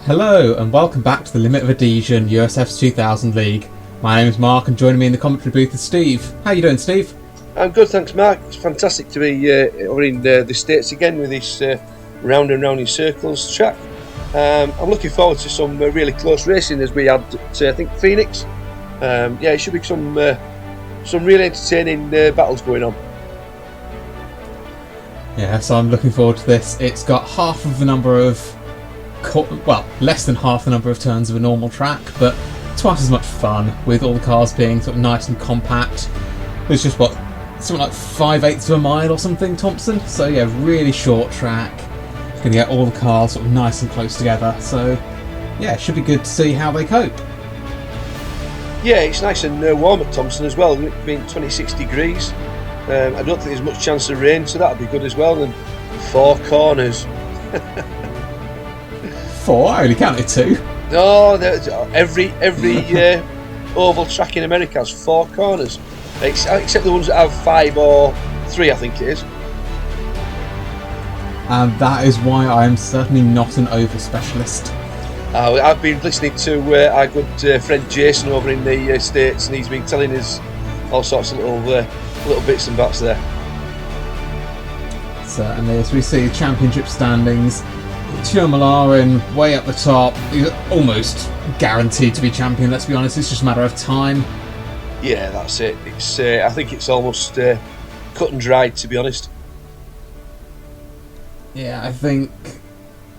Hello and welcome back to the Limit of Adhesion USF2000 League. My name is Mark and joining me in the commentary booth is Steve. How you doing, Steve? I'm good, thanks Mark. It's fantastic to be over in the States again with this round and round in circles track. I'm looking forward to some really close racing as we had at I think Phoenix. It should be some really entertaining battles going on. Yeah, so I'm looking forward to this. It's got half of the number of less than half the number of turns of a normal track, but twice as much fun with all the cars being sort of nice and compact. It's just something like 5/8 of a mile or something, Thompson. So yeah, really short track. Going to get all the cars sort of nice and close together. So yeah, it should be good to see how they cope. Yeah, it's nice and warm at Thompson as well. It's been 26 degrees. I don't think there's much chance of rain, so that'll be good as well. And 4 corners. 4? I only counted 2. No, every oval track in America has 4 corners, except the ones that have 5 or 3, I think it is. And that is why I am certainly not an oval specialist. I've been listening to our good friend Jason over in the States, and he's been telling us all sorts of little bits and bats there. Certainly, as we see championship standings, Ture Molarin way up the top. He's almost guaranteed to be champion, let's be honest. It's just a matter of time. Yeah, that's it. It's I think it's almost cut and dried, to be honest. Yeah, I think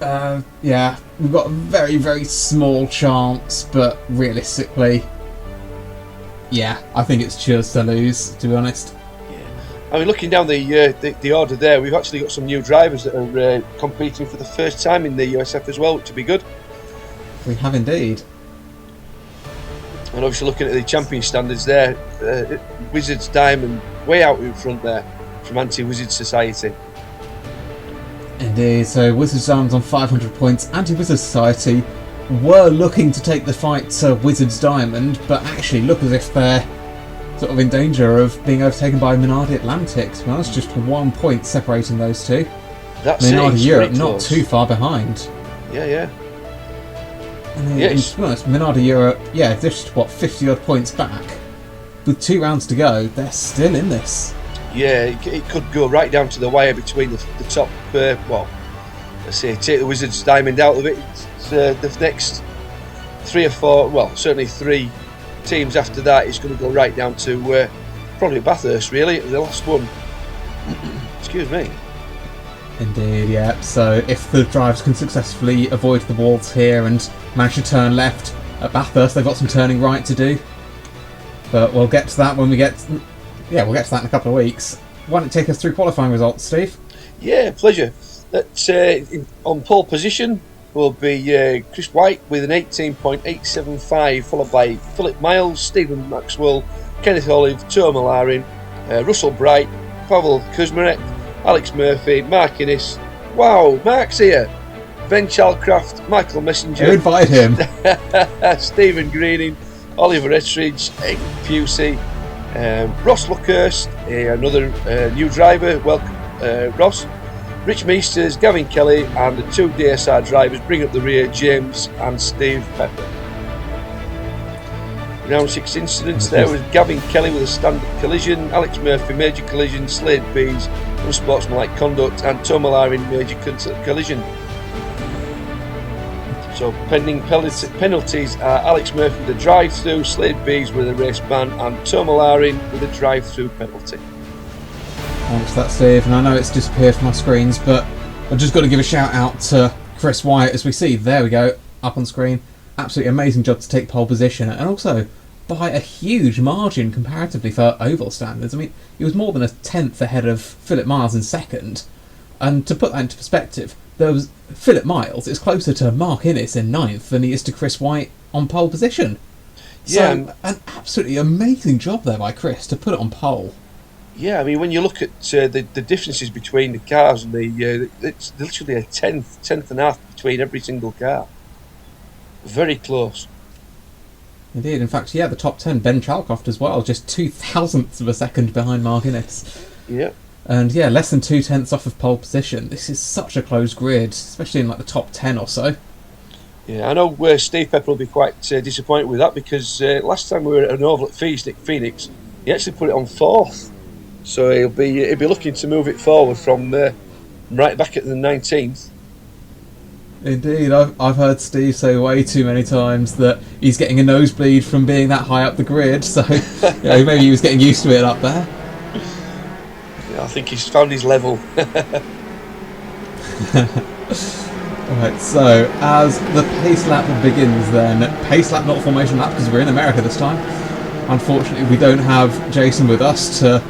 we've got a very, very small chance, but realistically, yeah, I think it's Ture's to lose, to be honest. I mean, looking down the order there, we've actually got some new drivers that are competing for the first time in the USF as well, which would be good. We have indeed. And obviously looking at the champion standards there, Wizards Diamond way out in front there from Anti-Wizard Society. Indeed, so Wizards Diamond's on 500 points. Anti-Wizard Society were looking to take the fight to Wizards Diamond, but actually look as if they're sort of in danger of being overtaken by Minardi Atlantic. Well, that's just 1 point separating those two. That's Minardi Europe not too far behind. Yeah. And yes. To be honest, Minardi Europe, just 50 odd points back. With 2 rounds to go, they're still in this. Yeah, it could go right down to the wire between the top. Let's say take the Wizards Diamond out of it. It's, the next 3 or 4, certainly 3 teams after that is going to go right down to probably Bathurst, really, the last one. Excuse me. Indeed, yeah. So if the drivers can successfully avoid the walls here and manage to turn left at Bathurst, they've got some turning right to do. But we'll get to that when we get... we'll get to that in a couple of weeks. Why don't you take us through qualifying results, Steve? Yeah, pleasure. On pole position will be Chris White with an 18.875, followed by Philip Miles, Stephen Maxwell, Kenneth Olive, Ture Molarin, Russell Bright, Pavel Kuzmarek, Alex Murphy, Mark Innes. Wow, Mark's here. Ben Chalcraft, Michael Messenger. Who invited him? Stephen Greening, Oliver Ettridge, Egg Pusey, Ross Luckhurst, another new driver. Welcome, Ross. Rich Meisters, Gavin Kelly, and the 2 DSR drivers bring up the rear, James and Steve Pepper. Round 6 incidents there was Gavin Kelly with a standard collision, Alex Murphy major collision, Slade Bees unsportsmanlike conduct, and Ture Molarin major collision. So pending penalties are Alex Murphy with a drive-through, Slade Bees with a race ban, and Ture Molarin with a drive-through penalty. Thanks for that, Steve, and I know it's disappeared from my screens, but I've just got to give a shout out to Chris Wyatt. As we see, there we go, up on screen. Absolutely amazing job to take pole position, and also by a huge margin comparatively for oval standards. I mean, he was more than a tenth ahead of Philip Miles in second, and to put that into perspective, there was Philip Miles is closer to Mark Innes in ninth than he is to Chris White on pole position. So, an absolutely amazing job there by Chris to put it on pole. Yeah, I mean, when you look at the differences between the cars, and it's literally a tenth and a half between every single car. Very close. Indeed. In fact, the top 10, Ben Chalcroft as well, just 0.02 of a second behind Mark Innes. Yeah. And less than 0.2 off of pole position. This is such a close grid, especially in like the top 10 or so. Yeah, I know Steve Pepper will be quite disappointed with that because last time we were at an oval at Phoenix, he actually put it on fourth. So he'll be looking to move it forward from right back at the 19th. Indeed, I've heard Steve say way too many times that he's getting a nosebleed from being that high up the grid, so maybe he was getting used to it up there. Yeah, I think he's found his level. Right, so as the pace lap begins then, pace lap not formation lap because we're in America this time. Unfortunately we don't have Jason with us to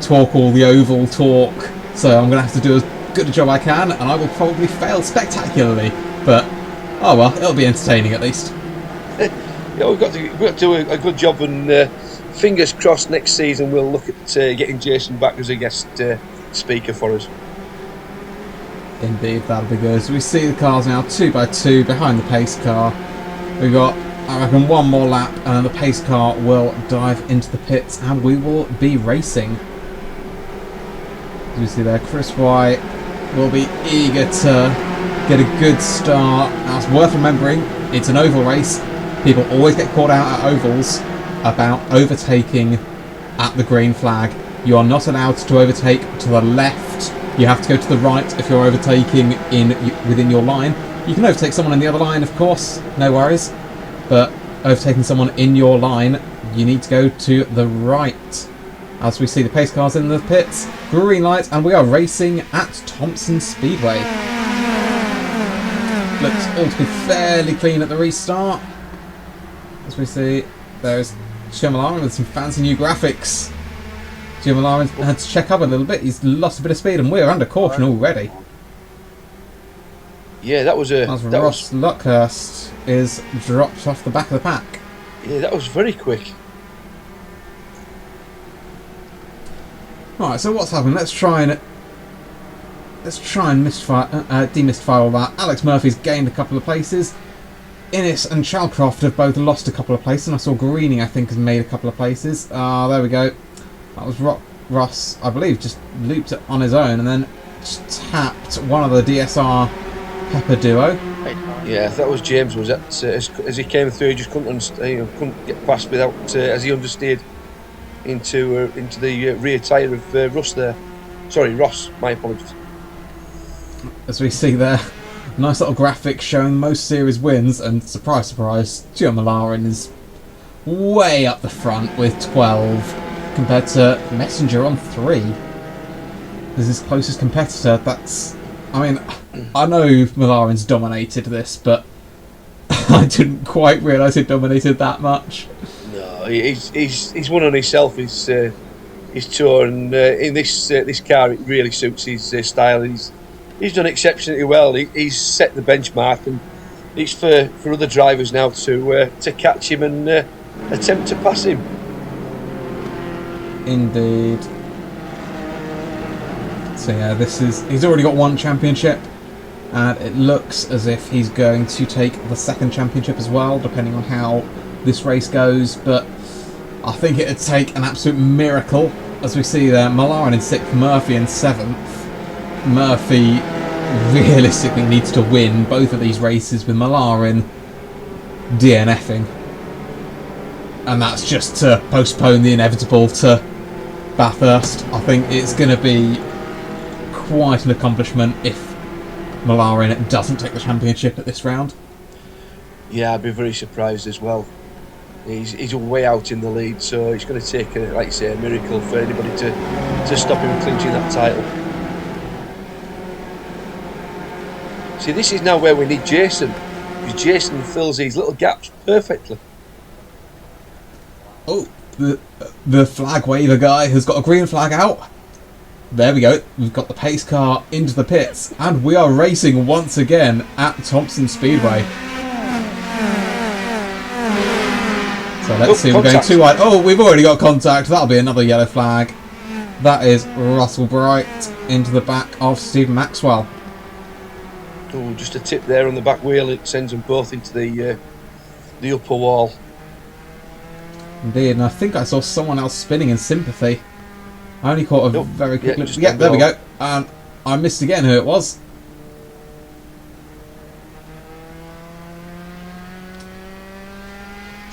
talk all the oval talk, so I'm going to have to do as good a job I can, and I will probably fail spectacularly, but oh well, it'll be entertaining at least. Yeah, we've got to do a good job, and fingers crossed next season we'll look at getting Jason back as a guest speaker for us. Indeed, that'll be good. So we see the cars now 2 by 2 behind the pace car. We've got, I reckon, one more lap and then the pace car will dive into the pits and we will be racing. As you see there, Chris White will be eager to get a good start. Now it's worth remembering, it's an oval race. People always get caught out at ovals about overtaking at the green flag. You are not allowed to overtake to the left. You have to go to the right if you're overtaking within your line. You can overtake someone in the other line, of course, no worries. But overtaking someone in your line, you need to go to the right. As we see the pace cars in the pits, green light, and we are racing at Thompson Speedway. Looks all to be fairly clean at the restart. As we see, there's Ture Molarin with some fancy new graphics. Ture Molarin had to check up a little bit. He's lost a bit of speed, and we're under caution already. Yeah, that was Ross Luckhurst is dropped off the back of the pack. Yeah, that was very quick. Alright, so what's happened? Let's try and demystify all that. Alex Murphy's gained a couple of places. Innes and Chalcroft have both lost a couple of places, and I saw Greening, I think, has made a couple of places. There we go. That was Ross, I believe, just looped it on his own and then just tapped one of the DSR Pepper duo. Yeah, that was James. Was that as he came through, he just couldn't get past without as he understeered into the rear tyre of Russ there. Sorry, Ross. My apologies. As we see there, nice little graphic showing most series wins, and surprise, surprise, Ture Molarin is way up the front with 12. Compared to Messenger on 3. This is his closest competitor. I mean, I know Molarin's dominated this, but I didn't quite realise he dominated that much. No, he's won on himself. His tour, and in this car, it really suits his style. He's done exceptionally well. He's set the benchmark, and it's for other drivers now to catch him and attempt to pass him. Indeed. So yeah, he's already got one championship, and it looks as if he's going to take the second championship as well, depending on how this race goes. But I think it'd take an absolute miracle, as we see there, Molarin in 6th, Murphy in 7th. Murphy realistically needs to win both of these races with Molarin DNFing. And that's just to postpone the inevitable to Bathurst. I think it's going to be quite an accomplishment if Molarin doesn't take the championship at this round. Yeah, I'd be very surprised as well. He's way out in the lead, so it's going to take, like you say, a miracle for anybody to stop him clinching that title. See, this is now where we need Jason, because Jason fills these little gaps perfectly. Oh, the flag waver guy has got a green flag out. There we go. We've got the pace car into the pits, and we are racing once again at Thompson Speedway. So let's see, we're going too wide. Oh, we've already got contact. That'll be another yellow flag. That is Russell Bright into the back of Stephen Maxwell. Oh, just a tip there on the back wheel. It sends them both into the upper wall. Indeed, and I think I saw someone else spinning in sympathy. I only caught a very quick look. Yeah, there we go. And I missed again who it was.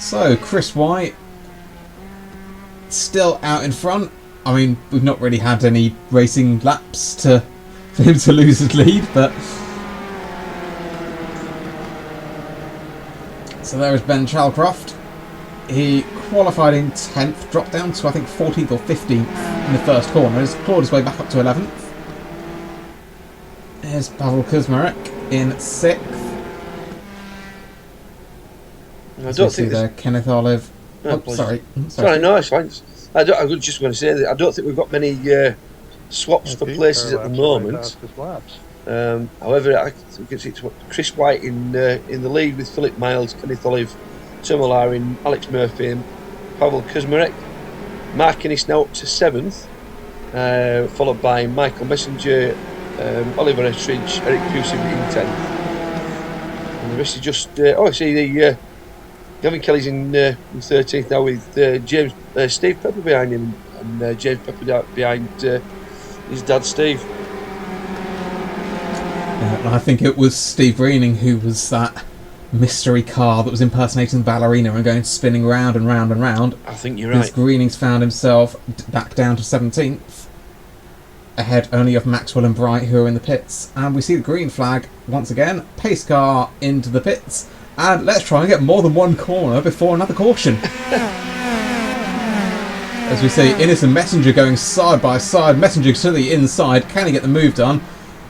So, Chris White still out in front. I mean, we've not really had any racing laps for him to lose his lead, but... So there is Ben Chalcroft. He qualified in 10th, dropped down to I think 14th or 15th in the first corner. He's clawed his way back up to 11th. Here's Pavel Kuzmarek in 6th. I don't think there Kenneth Olive. No, oh, sorry. No, it's fine. I was just going to say that I don't think we've got many swaps for places at the moment. However, I think it's Chris White in the lead with Philip Miles, Kenneth Olive, Ture Molarin, Alex Murphy and Pavel Kuzmarek. Mark Innes now up to 7th, followed by Michael Messenger, Oliver Estridge, Eric Pusey in 10th. And the rest is just... I see Gavin Kelly's in 13th now with Steve Pepper behind him, and James Pepper behind his dad Steve. And I think it was Steve Greening who was that mystery car that was impersonating the ballerina and going spinning round and round and round. I think you're right. Greening's found himself back down to 17th, ahead only of Maxwell and Bright, who are in the pits. And we see the green flag once again. Pace car into the pits. And let's try and get more than one corner before another caution. As we see, Innes and Messenger going side by side. Messenger to the inside. Can he get the move done?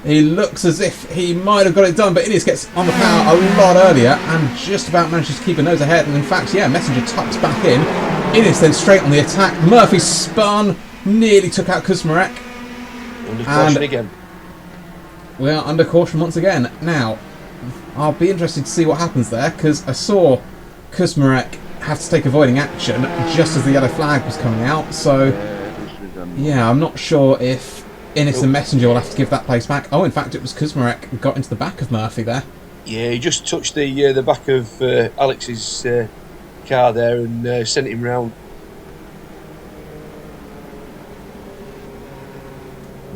He looks as if he might have got it done, but Innes gets on the power a lot earlier and just about manages to keep a nose ahead. And in fact, yeah, Messenger tucks back in. Innes then straight on the attack. Murphy spun, nearly took out Kuzmarek. Under caution again. We are under caution once again. Now, I'll be interested to see what happens there, because I saw Kuzmarek have to take avoiding action just as the yellow flag was coming out, so yeah, I'm not sure if Innes and Messenger will have to give that place back. Oh, in fact, it was Kuzmarek who got into the back of Murphy there. Yeah, he just touched the back of Alex's car there and sent him round.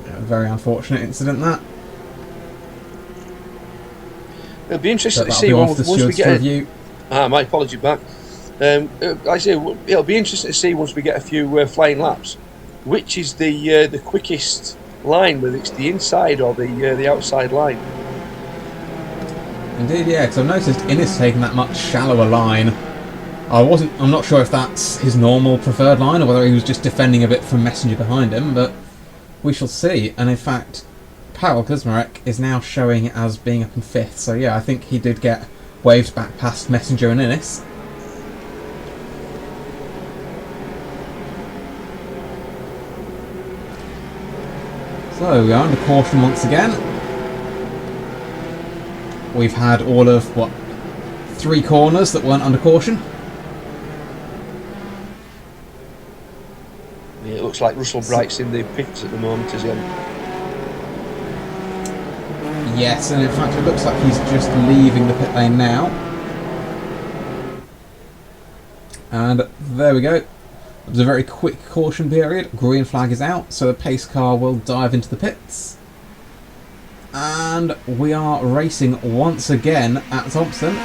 A very unfortunate incident, that. It'll be interesting to see once we get my apology back. Like I say, it'll be interesting to see once we get a few flying laps, which is the quickest line, whether it's the inside or the outside line. Indeed, yeah, because I've noticed Innes taking that much shallower line. I'm not sure if that's his normal preferred line or whether he was just defending a bit from Messenger behind him, but we shall see. And in fact, Pavel Kuzmarek is now showing as being up in 5th, so yeah, I think he did get waved back past Messenger and Innes. So we are under caution once again. We've had all of, 3 corners that weren't under caution. Yeah, it looks like Russell Bright's in the pits at the moment, is he? Yes, and in fact it looks like he's just leaving the pit lane now. And there we go. It was a very quick caution period. Green flag is out, so the pace car will dive into the pits. And we are racing once again at Thompson.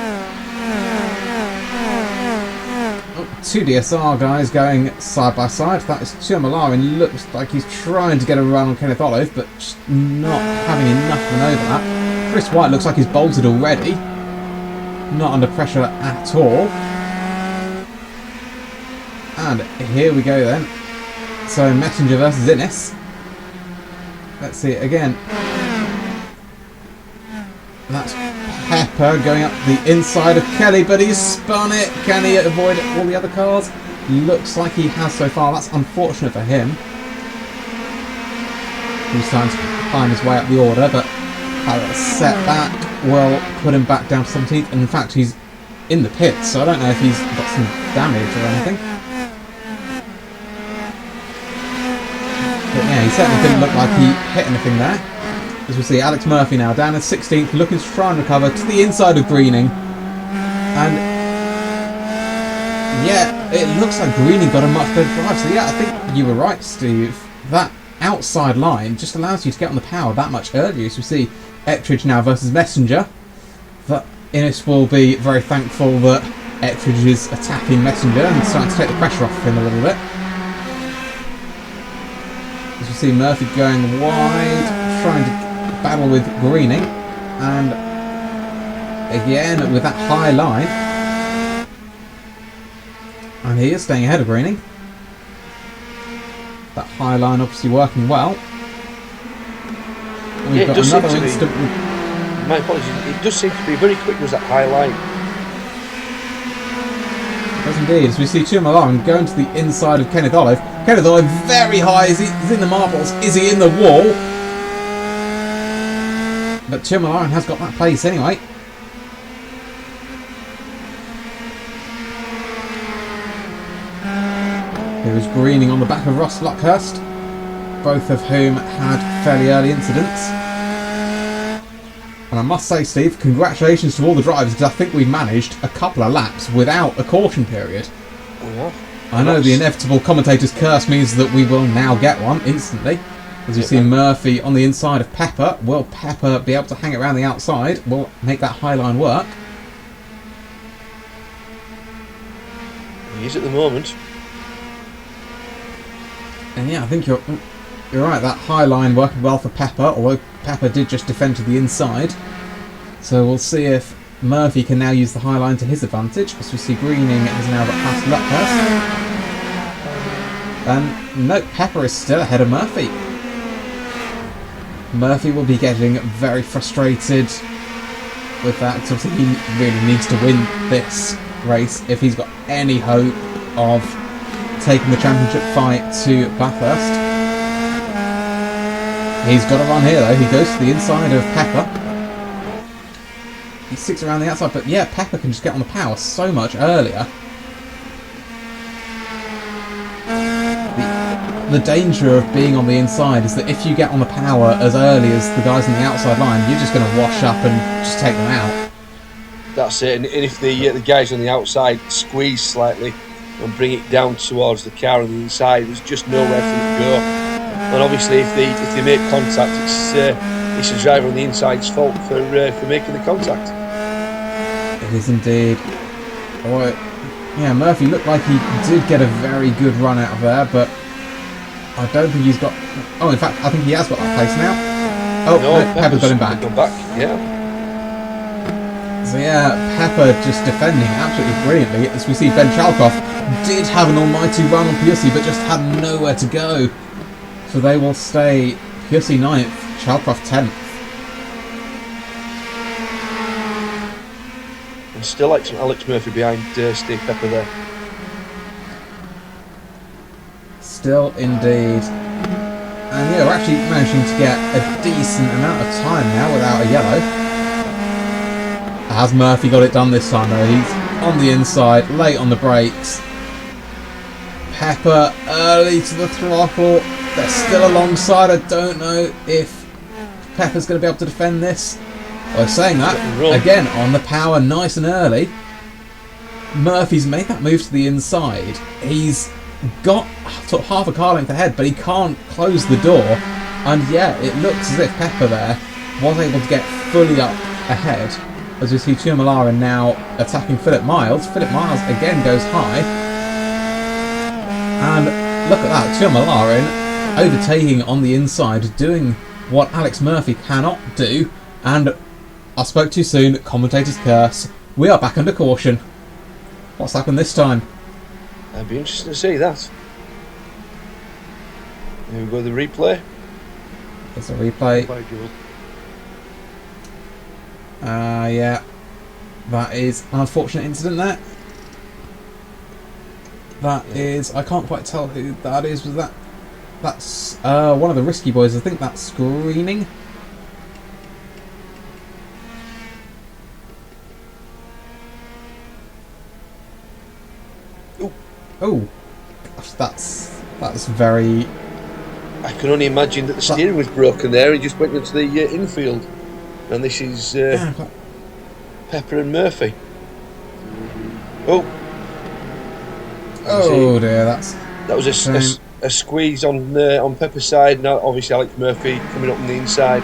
Two DSR guys going side by side. That is Ture Molarin. Looks like he's trying to get a run on Kenneth Olive, but just not having enough of an overlap. Chris White looks like he's bolted already. Not under pressure at all. And here we go then. So Messenger versus Innes. Let's see it again. That's Pepper going up the inside of Kelly, but he's spun it. Can he avoid all the other cars? Looks like he has so far. That's unfortunate for him. He's trying to climb his way up the order, but a setback will put him back down to 17th. And in fact, he's in the pits, so I don't know if he's got some damage or anything. But yeah, he certainly didn't look like he hit anything there. As we see Alex Murphy now down at 16th, looking to try and recover to the inside of Greening. And yeah, it looks like Greening got a much better drive. So yeah, I think you were right, Steve. That outside line just allows you to get on the power that much earlier. So we see Ettridge now versus Messenger. But Innes will be very thankful that Ettridge's attacking messenger and starting to take the pressure off him a little bit. As you see Murphy going wide, trying to battle with Greening, and again with that high line. And he is staying ahead of Greening. That high line obviously working well. We've got another instant. My apologies. It does seem to be very quick. Was that high line? It does indeed. As we see Ture Molarin going to the inside of Kenneth Olive. Kenneth Olive very high. He's in the marbles. Is he in the wall? But Ture Molarin has got that place anyway. Here is Greening on the back of Ross Luckhurst, both of whom had fairly early incidents. And I must say, Steve, congratulations to all the drivers, because I think we've managed a couple of laps without a caution period. Yeah. I know the inevitable commentator's curse means that we will now get one instantly. As you see Murphy on the inside of Pepper. Will Pepper be able to hang it around the outside? Will make that high line work? He is at the moment. And yeah, I think you're right. That high line working well for Pepper, although Pepper did just defend to the inside. So we'll see if Murphy can now use the high line to his advantage. As we see Greening has now got past Luckhurst. And no, Pepper is still ahead of Murphy. Murphy will be getting very frustrated with that, because obviously he really needs to win this race if he's got any hope of taking the championship fight to Bathurst. He's got to run here though. He goes to the inside of Pepper. He sticks around the outside, but yeah, Pepper can just get on the power so much earlier. The danger of being on the inside is that if you get on the power as early as the guys on the outside line, you're just going to wash up and just take them out. That's it. And if the guys on the outside squeeze slightly and bring it down towards the car on the inside, there's just nowhere for it to go. And obviously, if they make contact, it's the driver on the inside's fault for making the contact. It is indeed. Oh, yeah, Murphy looked like he did get a very good run out of there, but I don't think he's got. Oh, in fact, I think he has got that place now. Oh, no, Pepper's got him back. Yeah. So yeah, Pepper just defending absolutely brilliantly. As we see, Ben Chalcroft did have an almighty run on Piussi, but just had nowhere to go. So they will stay Piussi 9th, Chalcroft 10th. And still Alex Murphy behind Steve Pepper there. Still indeed. And yeah, we're actually managing to get a decent amount of time now without a yellow. Has Murphy got it done this time though? He's on the inside, late on the brakes. Pepper early to the throttle. They're still alongside. I don't know if Pepper's going to be able to defend this. Well, saying that, again on the power nice and early. Murphy's made that move to the inside. He's got sort of half a car length ahead, but he can't close the door. And yeah, it looks as if Pepper there was able to get fully up ahead. As we see Ture Molarin now attacking Philip Miles. Philip Miles again goes high. And look at that, Ture Molarin overtaking on the inside, doing what Alex Murphy cannot do. And I spoke too soon, commentator's curse. We are back under caution. What's happened this time? It'd be interesting to see that. Here we go, the replay. There's a replay. Yeah. That is an unfortunate incident there. That is... I can't quite tell who that is. Was that... That's one of the risky boys. I think that's Screening. Oh, gosh, that's very... I can only imagine that the steering was broken there. He just went into the infield. And this is Pepper and Murphy. Oh. Oh dear, that was a squeeze on Pepper's side. Now obviously Alex Murphy coming up on the inside.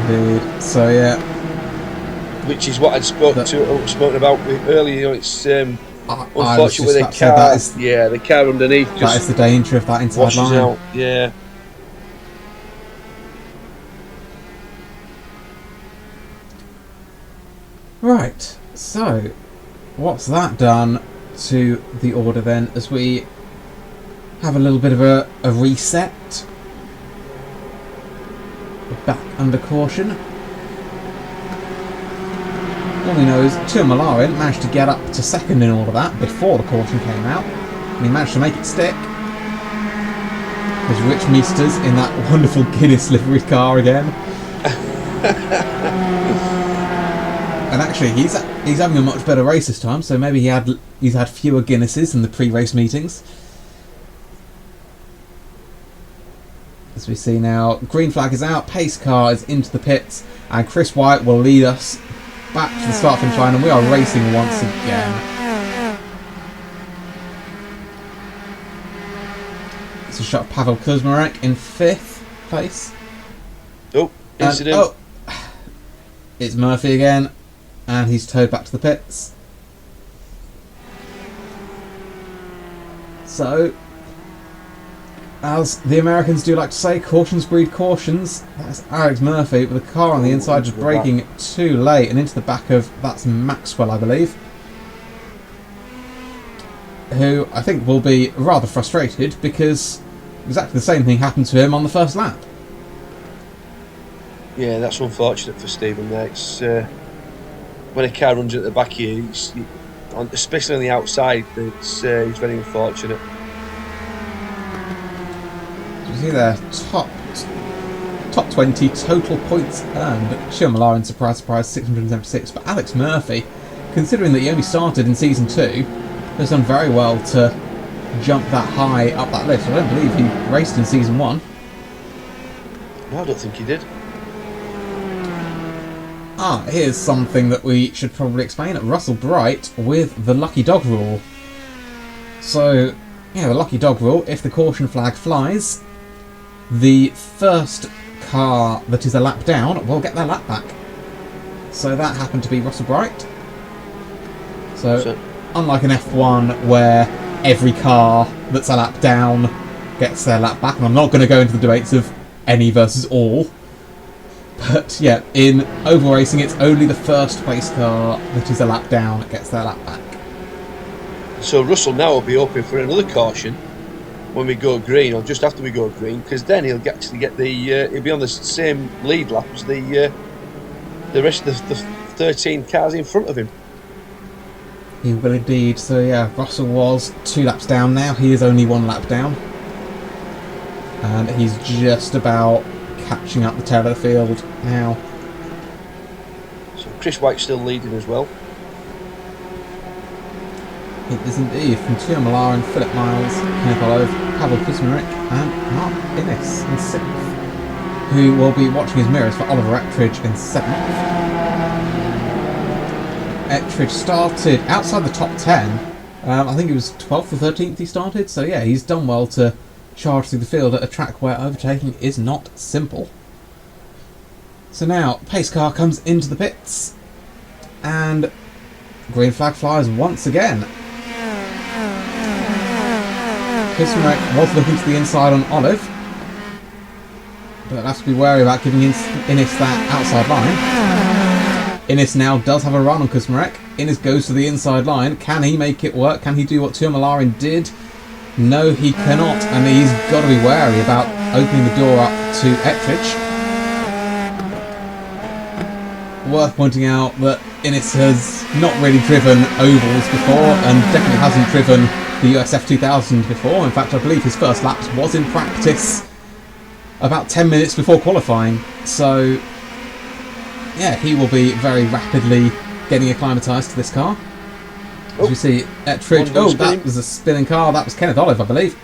Indeed. So yeah, which is what I'd spoken about earlier. You know, it's unfortunate with the car. The car underneath. That is the danger of that inside line. Out. Yeah. Right. So, what's that done to the order then? As we have a little bit of a reset. We're back under caution. All we know is Ture Molarin managed to get up to second in all of that before the caution came out, and he managed to make it stick. There's Rich Meesters in that wonderful Guinness livery car again. And actually, he's having a much better race this time, so maybe he's had fewer Guinnesses in the pre-race meetings. As we see now, green flag is out, pace car is into the pits, and Chris White will lead us back to the start finish line, and we are racing once again. It's a shot of Pavel Kuzmarek in 5th place. Oh, incident. It's Murphy again, and he's towed back to the pits. So, as the Americans do like to say, cautions breed cautions. That's Alex Murphy with the car on the inside just braking too late and into the back of, that's Maxwell, I believe, who I think will be rather frustrated because exactly the same thing happened to him on the first lap. Yeah, that's unfortunate for Stephen there. It's, when a car runs at the back here, especially on the outside, it's very unfortunate. You see there, top 20 total points earned. Ture Molarin, surprise, surprise, 676. But Alex Murphy, considering that he only started in Season 2, has done very well to jump that high up that list. I don't believe he raced in Season 1. No, I don't think he did. Here's something that we should probably explain. Russell Bright with the lucky dog rule. So, yeah, the lucky dog rule, if the caution flag flies, the first car that is a lap down will get their lap back. So that happened to be Russell Bright. So unlike an F1 where every car that's a lap down gets their lap back, and I'm not going to go into the debates of any versus all, but yeah, in oval racing it's only the first place car that is a lap down that gets their lap back. So Russell now will be hoping for another caution when we go green, or just after we go green, because then he'll actually get the he'll be on the same lead lap as the rest of the 13 cars in front of him. He will indeed. So yeah, Russell was 2 laps down now. He is only 1 lap down, and he's just about catching up the tail of the field now. So Chris White's still leading as well. It is indeed from Ture Molarin, Philip Miles, Kenneth Olive, Pavel Kuzmarek and Mark Innes in 6th, who will be watching his mirrors for Oliver Ettridge in 7th. Ettridge started outside the top 10. I think it was 12th or 13th he started, so yeah, he's done well to charge through the field at a track where overtaking is not simple. So now, pace car comes into the pits, and green flag flies once again. Kuzmarek was looking to the inside on Olive, but has to be wary about giving Innes that outside line. Innes now does have a run on Kuzmarek. Innes goes to the inside line. Can he make it work? Can he do what Ture Molarin did? No, he cannot, and he's got to be wary about opening the door up to Ettridge. Worth pointing out that Innes has not really driven ovals before, and definitely hasn't driven the USF2000 before. In fact, I believe his first laps was in practice about 10 minutes before qualifying. So, yeah, he will be very rapidly getting acclimatised to this car. As you see, Ettridge. Oh, that was a spinning car. That was Kenneth Olive, I believe.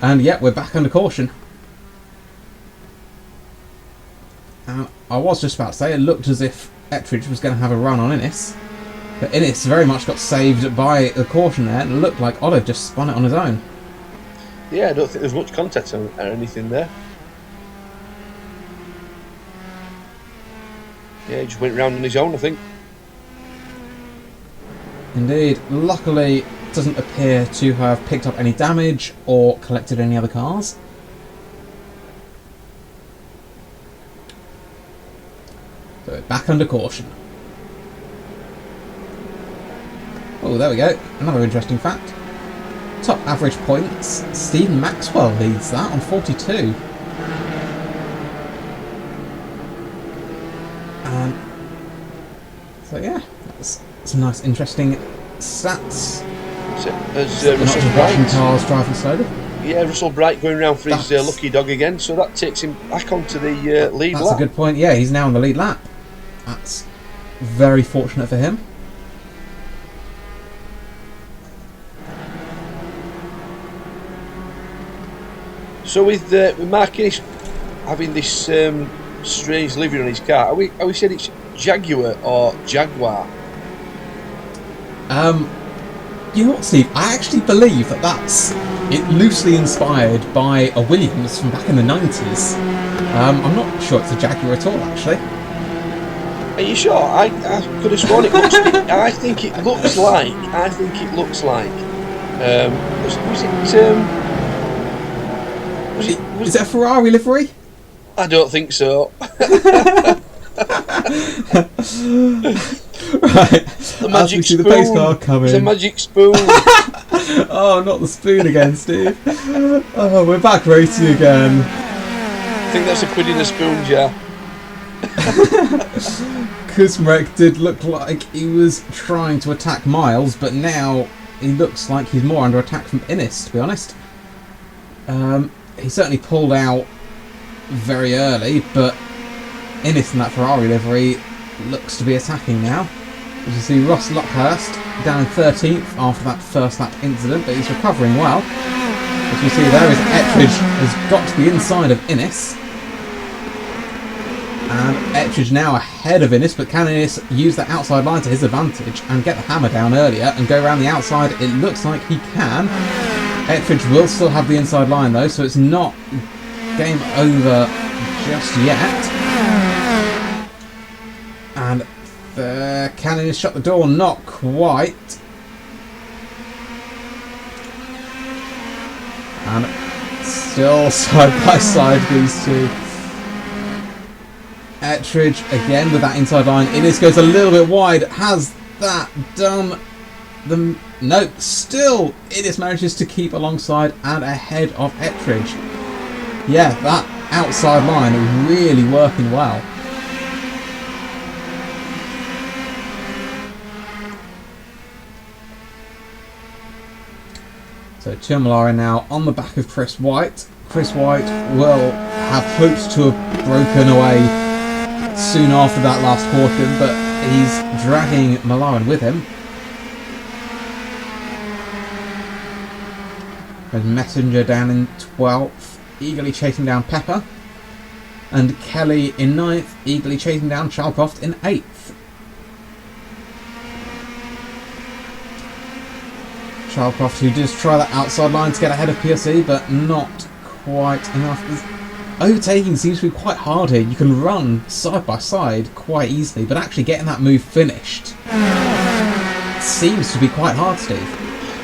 And yeah, we're back under caution. And I was just about to say, it looked as if Ettridge was going to have a run on Innes. But Innes very much got saved by the caution there, and it looked like Olive just spun it on his own. Yeah, I don't think there's much contact or anything there. Yeah, he just went round on his own, I think. Indeed. Luckily, doesn't appear to have picked up any damage or collected any other cars. So back under caution. Oh, there we go. Another interesting fact. Top average points. Stephen Maxwell leads that on 42. So yeah, that's some nice, interesting stats. So, as Not Russell just watching Bright, cars driving slowly. yeah, Russell Bright going around for his That's- lucky dog again, so that takes him back onto the lead That's lap. a good point. Yeah, he's now on the lead lap. That's very fortunate for him. So with Mark Innes having this strange livery on his car, are we saying it's Jaguar or Jaguar? You know what, Steve? I actually believe that that's it, loosely inspired by a Williams from back in the 90s. I'm not sure it's a Jaguar at all, actually. Are you sure? I could have sworn it looks. I think it looks like. Is it a Ferrari livery? I don't think so. Right. The As magic we see spoon. the pace car coming. The magic spoon. Oh, not the spoon again, Steve. Oh, we're back racing again. I think that's a quid in a spoon jar. Kuzmarek did look like he was trying to attack Miles, but now he looks like he's more under attack from Innes, to be honest. He certainly pulled out very early, but Innes in that Ferrari livery looks to be attacking now. As you see, Ross Lockhurst down in 13th after that first lap incident, but he's recovering well. As you see there is Ettridge has got to the inside of Innes. And Ettridge now ahead of Innes, but can Innes use the outside line to his advantage and get the hammer down earlier and go around the outside? It looks like he can. Ettridge will still have the inside line though, so it's not game over just yet. And can Innes shut the door? Not quite. And still side by side these two. Ettridge again with that inside line. Innes goes a little bit wide. Has that done the... No, still Innes manages to keep alongside and ahead of Ettridge. Yeah, that outside line really working well. So Ture Molarin now on the back of Chris White. Chris White will have hoped to have broken away soon after that last caution, but he's dragging Molarin with him. There's Messenger down in 12th, eagerly chasing down Pepper. And Kelly in 9th, eagerly chasing down Chalcroft in 8th. Chalcroft, who does try that outside line to get ahead of PSE, but not quite enough. Overtaking seems to be quite hard here. You can run side by side quite easily, but actually getting that move finished seems to be quite hard, Steve.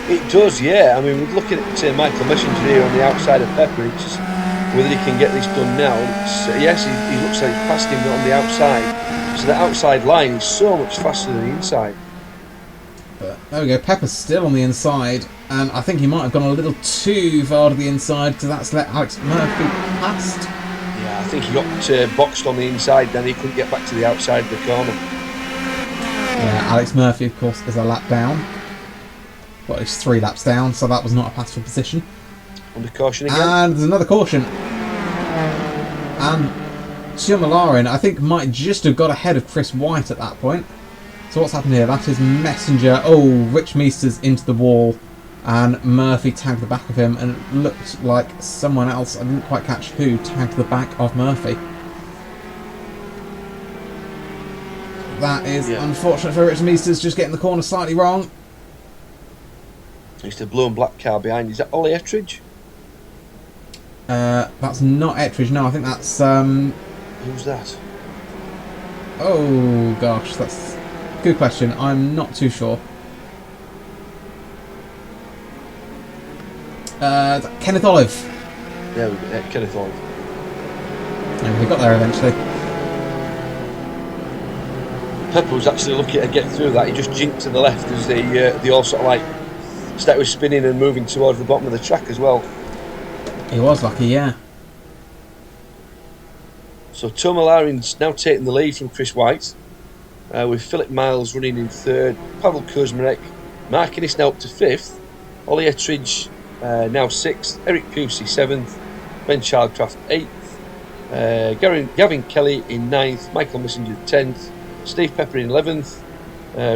It does, yeah. I mean, we're looking at Michael Messenger here on the outside of Pepper. It's just whether he can get this done now. Yes, he looks like he's passed him on the outside. So the outside line is so much faster than the inside. But there we go, Pepper's still on the inside, and I think he might have gone a little too far to the inside, because that's let Alex Murphy past. Yeah, I think he got boxed on the inside, then he couldn't get back to the outside of the corner. Yeah, Alex Murphy, of course, is a lap down. Well, it's 3 laps down, so that was not a pass for position. Under caution again. And there's another caution. And Ture Molarin, I think, might just have got ahead of Chris White at that point. So what's happened here? That is Messenger. Oh, Rich Meesters into the wall. And Murphy tagged the back of him. And it looked like someone else, I didn't quite catch who, tagged the back of Murphy. That is unfortunate for Rich Meesters, just getting the corner slightly wrong. It's the blue and black car behind. Is that Ollie Ettridge? That's not Ettridge, no, I think that's... Who's that? Oh, gosh, that's... Good question. I'm not too sure. Kenneth Olive. Yeah, we got Kenneth Olive. Yeah, we got there eventually. Pepper was actually lucky to get through that. He just jinked to the left as they all sort of like started spinning and moving towards the bottom of the track as well. He was lucky, yeah. So Ture Molarin's now taking the lead from Chris White, with Philip Miles running in third, Pavel Kuzmarek, Mark Innes now up to fifth, Ollie Ettridge now sixth, Eric Pusey seventh, Ben Childcraft eighth, Gavin Kelly in ninth, Michael Messenger 10th, Steve Pepper in 11th,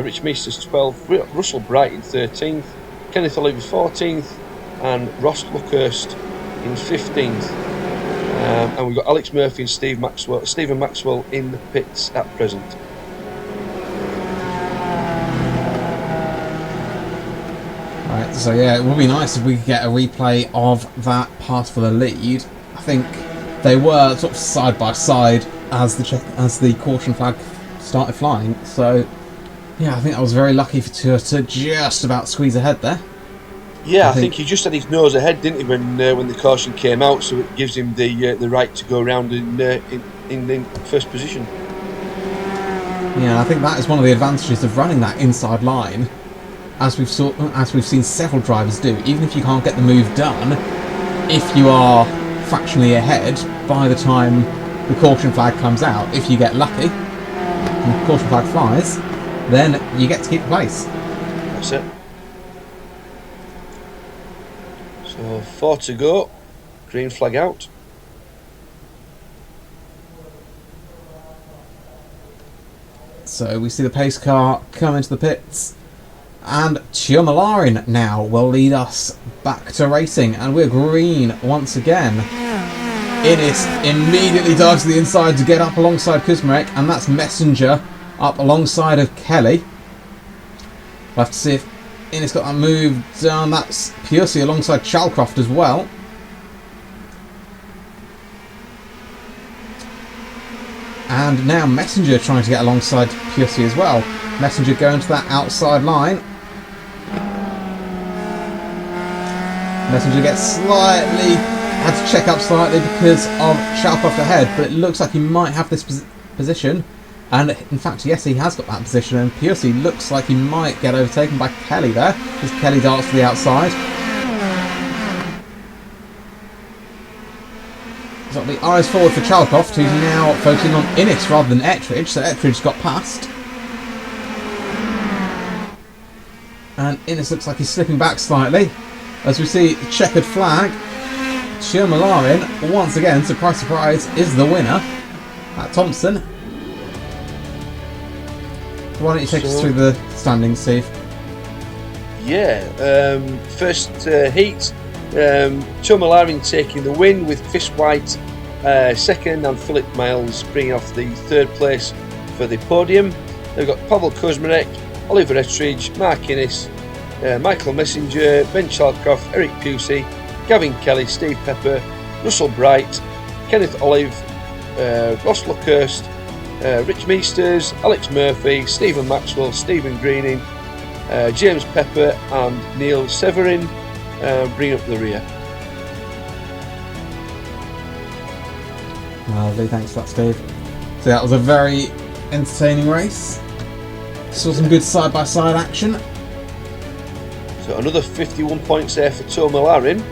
Rich Meesters 12th, Russell Bright in 13th, Kenneth Oliver 14th, and Ross Luckhurst in 15th. And we've got Alex Murphy and Stephen Maxwell in the pits at present. Right, so yeah, it would be nice if we could get a replay of that pass for the lead. I think they were sort of side by side as the caution flag started flying. So yeah, I think I was very lucky for Ture to just about squeeze ahead there. Yeah, I think he just had his nose ahead, didn't he, when the caution came out? So it gives him the right to go around in first position. Yeah, I think that is one of the advantages of running that inside line, as we've seen several drivers do. Even if you can't get the move done, if you are fractionally ahead by the time the caution flag comes out, if you get lucky and the caution flag flies, then you get to keep the place. That's it. So 4 to go, green flag out. So we see the pace car come into the pits, and Ture Molarin now will lead us back to racing, and we're green once again. Innes immediately dives to the inside to get up alongside Kuzmarek, and that's Messenger up alongside of Kelly. We'll have to see if Innes got that move done. That's Pusey alongside Chalcroft as well. And now Messenger trying to get alongside Pusey as well. Messenger going to that outside line. Messenger gets had to check up slightly because of Chalcroft ahead, but it looks like he might have this position. And in fact, yes, he has got that position, and Pusey looks like he might get overtaken by Kelly there, as Kelly darts to the outside. So the eyes forward for Chalcroft, who's now focusing on Innes rather than Ettridge, so Ettridge got past. And Innes looks like he's slipping back slightly, as we see the checkered flag. Ture Molarin, once again, surprise surprise, is the winner at Thompson. Why don't you take us through the standings, Steve? Yeah, first heat, Ture Molarin taking the win with Chris White second, and Philip Miles bringing off the third place for the podium. They've got Pavel Kuzmarek, Oliver Ettridge, Mark Innes, Michael Messenger, Ben Chalcroft, Eric Pusey, Gavin Kelly, Steve Pepper, Russell Bright, Kenneth Olive, Ross Luckhurst, Rich Meesters, Alex Murphy, Stephen Maxwell, Stephen Greening, James Pepper and Neil Severin bring up the rear. Lovely, thanks for that, Steve. So that was a very entertaining race. Saw some good side-by-side action. So another 51 points there for Ture Molarin.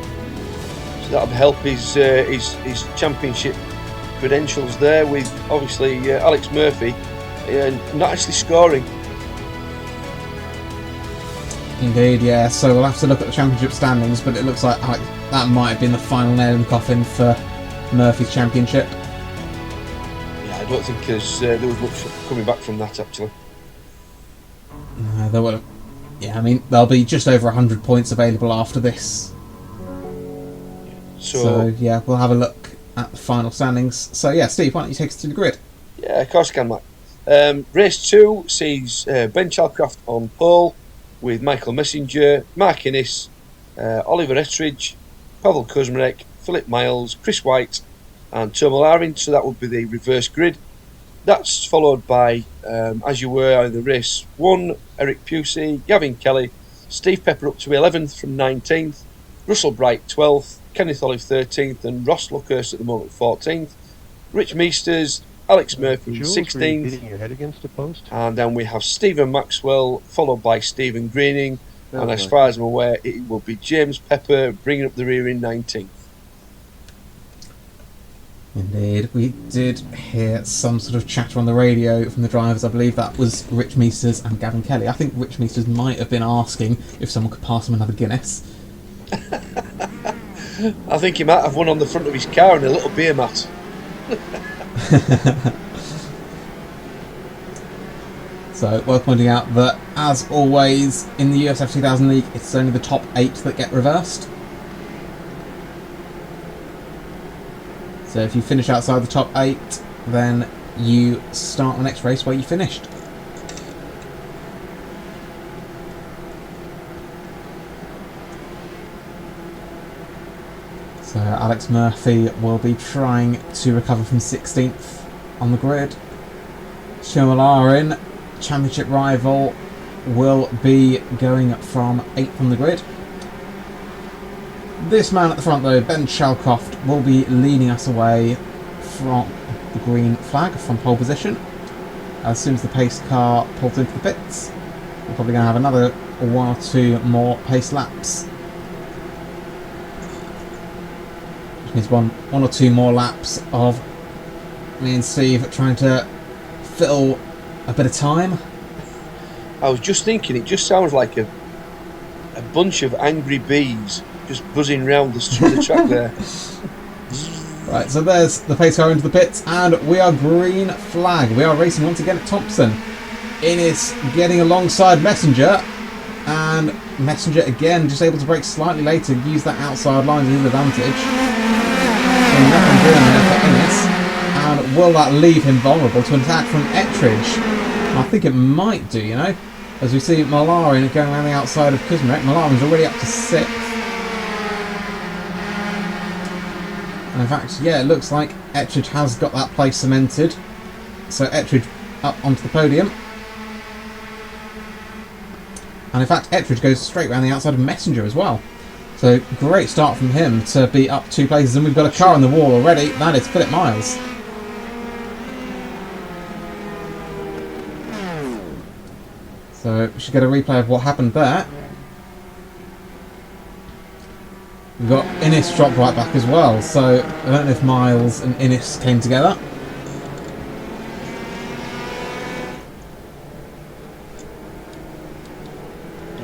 So that'll help his championship credentials there, with obviously Alex Murphy not actually scoring. Indeed, yeah. So we'll have to look at the championship standings, but it looks like that might have been the final nail in the coffin for Murphy's championship. Yeah, I don't think there was much coming back from that actually. There will. Yeah, I mean there'll be just over 100 points available after this. So yeah, we'll have a look at the final standings. So yeah, Steve, why don't you take us through the grid? Yeah, of course I can, Matt. Race 2 sees Ben Chalcroft on pole with Michael Messenger, Mark Innes, Oliver Ettridge, Pavel Kuzmarek, Philip Miles, Chris White and Ture Molarin. So that would be the reverse grid. That's followed by, as you were in the race 1, Eric Pusey, Gavin Kelly, Steve Pepper up to 11th from 19th, Russell Bright 12th, Kenneth Olive 13th, and Ross Luckhurst at the moment 14th. Rich Meisters, Alex Murphy Jules, were you 16th. beating your head against a post? And then we have Stephen Maxwell, followed by Stephen Greening. And as Okay. far as I'm aware, it will be James Pepper bringing up the rear in 19th. Indeed, we did hear some sort of chatter on the radio from the drivers. I believe that was Rich Meisters and Gavin Kelly. I think Rich Meisters might have been asking if someone could pass him another Guinness. I think he might have one on the front of his car and a little beer mat. So, worth pointing out that, as always, in the USF2000 League, it's only the top 8 that get reversed. So if you finish outside the top 8, then you start the next race where you finished. So Alex Murphy will be trying to recover from 16th on the grid. Ture Molarin, championship rival, will be going from 8th on the grid. This man at the front though, Ben Shalcroft, will be leading us away from the green flag from pole position. As soon as the pace car pulls into the pits, we're probably going to have another 1 or 2 more pace laps. Which means one or two more laps of me and Steve trying to fill a bit of time. I was just thinking, it just sounds like a bunch of angry bees just buzzing round the track there. Right, so there's the pace car into the pits, and we are green flag. We are racing once again at Thompson. Innes getting alongside Messenger, and Messenger again just able to brake slightly later, use that outside line to his advantage. So nothing doing there for Innes, and will that leave him vulnerable to an attack from Ettridge? I think it might do, you know, as we see Molarin going around the outside of Kuzmarek. Molarin's already up to 6th. And in fact, yeah, it looks like Ettridge has got that place cemented. So Ettridge up onto the podium. And in fact, Ettridge goes straight around the outside of Messenger as well. So great start from him to be up 2 places. And we've got a car on the wall already. That is Philip Miles. So we should get a replay of what happened there. We've got Innes dropped right back as well, so I don't know if Miles and Innes came together.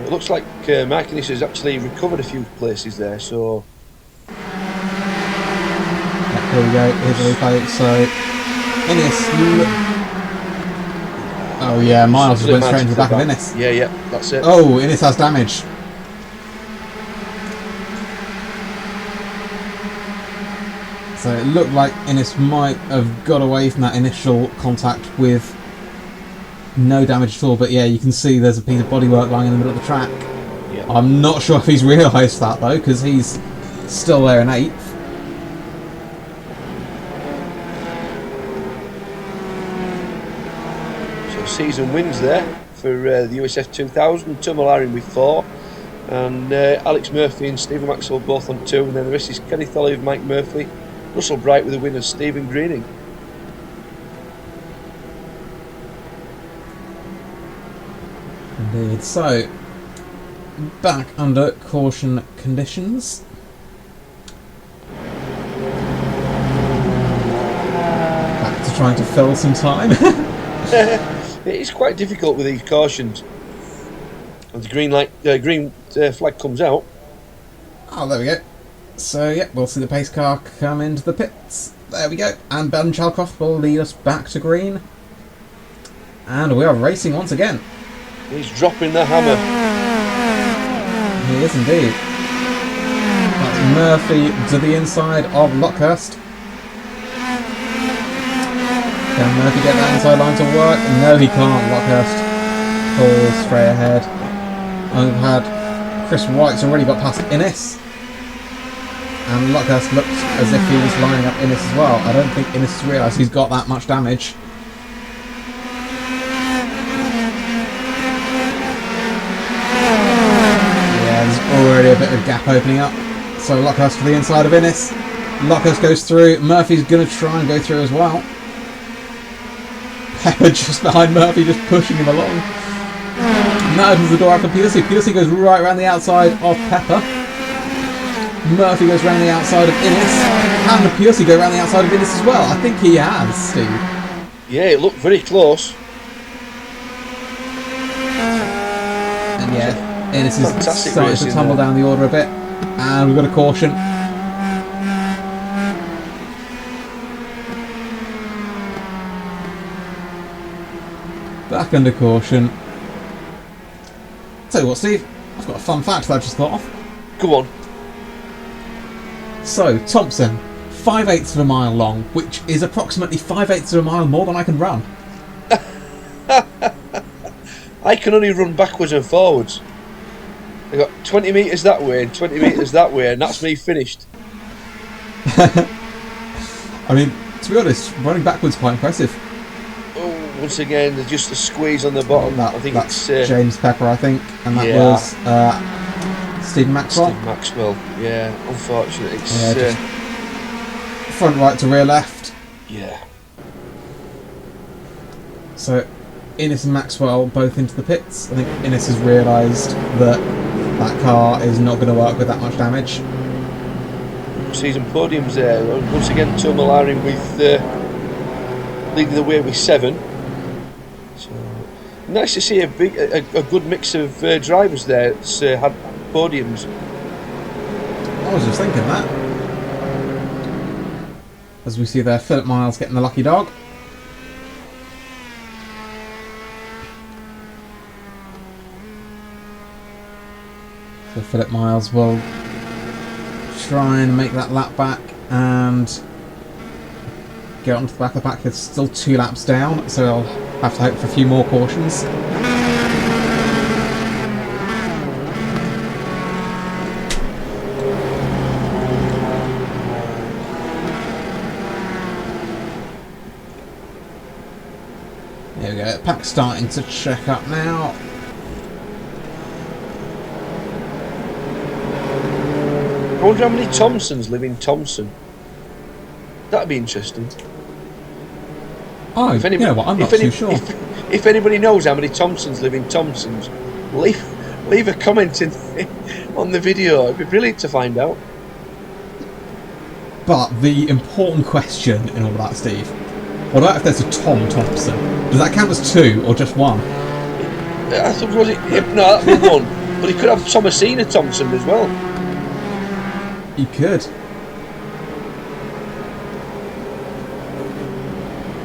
It looks like Mike Innes has actually recovered a few places there, so... Yeah, here we go, here's the replay. So, Innes... Oh yeah, Miles just went straight into the back of Innes. Yeah, that's it. Oh, Innes has damage. So it looked like Innes might have got away from that initial contact with no damage at all, but yeah, you can see there's a piece of bodywork lying in the middle of the track. Yeah. I'm not sure if he's realised that though, because he's still there in 8th. So season wins there for the USF2000. Ture Molarin with 4. And Alex Murphy and Stephen Maxwell both on 2. And then the rest is Kenneth Olive, Mike Murphy, Russell Bright with the win, and Stephen Greening. Indeed. So, back under caution conditions. Back to trying to fill some time. It is quite difficult with these cautions. As the green flag comes out. Oh, there we go. So, yeah, we'll see the pace car come into the pits. There we go. And Ben Shalcroft will lead us back to green. And we are racing once again. He's dropping the hammer. He is indeed. That's Murphy to the inside of Lockhurst. Can Murphy get that inside line to work? No, he can't. Lockhurst pulls straight ahead. I've had Chris White's already got past Innes. And Lockhurst looks as if he was lining up Innes as well. I don't think Innes has realised he's got that much damage. Yeah, there's already a bit of a gap opening up. So Luckhurst to the inside of Innes. Luckhurst goes through. Murphy's going to try and go through as well. Pepper just behind Murphy, just pushing him along. Now opens the door out for Pearcy. Pearcy goes right around the outside of Pepper. Murphy goes around the outside of Innes. And Pearcy go around the outside of Innes as well. I think he has, Steve. Yeah, it looked very close. And yeah, Innes is starting to tumble down the order a bit. And we've got a caution. Back under caution. Tell you what, Steve, I've got a fun fact that I just thought of. Go on. So, Thompson, 5/8 of a mile long, which is approximately 5/8 of a mile more than I can run. I can only run backwards and forwards. I got 20 metres that way and 20 metres that way, and that's me finished. I mean, to be honest, running backwards is quite impressive. Once again, there's just a squeeze on the bottom. I think that's it's James Pepper, I think, and that was Stephen Maxwell. Stephen Maxwell, yeah. Unfortunately, it's front right to rear left. Yeah. So Innes and Maxwell both into the pits. I think Innes has realised that that car is not going to work with that much damage. Season podiums there. Once again, Ture Molarin with leading the way with 7. So nice to see a good mix of drivers there that's had podiums. I was just thinking that. As we see there, Philip Miles getting the lucky dog. So Philip Miles will try and make that lap back and get onto the back of the pack. There's still 2 laps down, so I'll have to hope for a few more cautions. There we go, pack's starting to check up now. I wonder how many Thompsons live in Thompson. That'd be interesting. Oh, you know what, I'm not too sure. If anybody knows how many Thompsons live in Thompsons, leave a comment on the video. It'd be brilliant to find out. But the important question in all of that, Steve, what about if there's a Tom Thompson? Does that count as 2 or just 1? I thought, was it? No, that'd be 1. But he could have Thomasina Thompson as well. He could.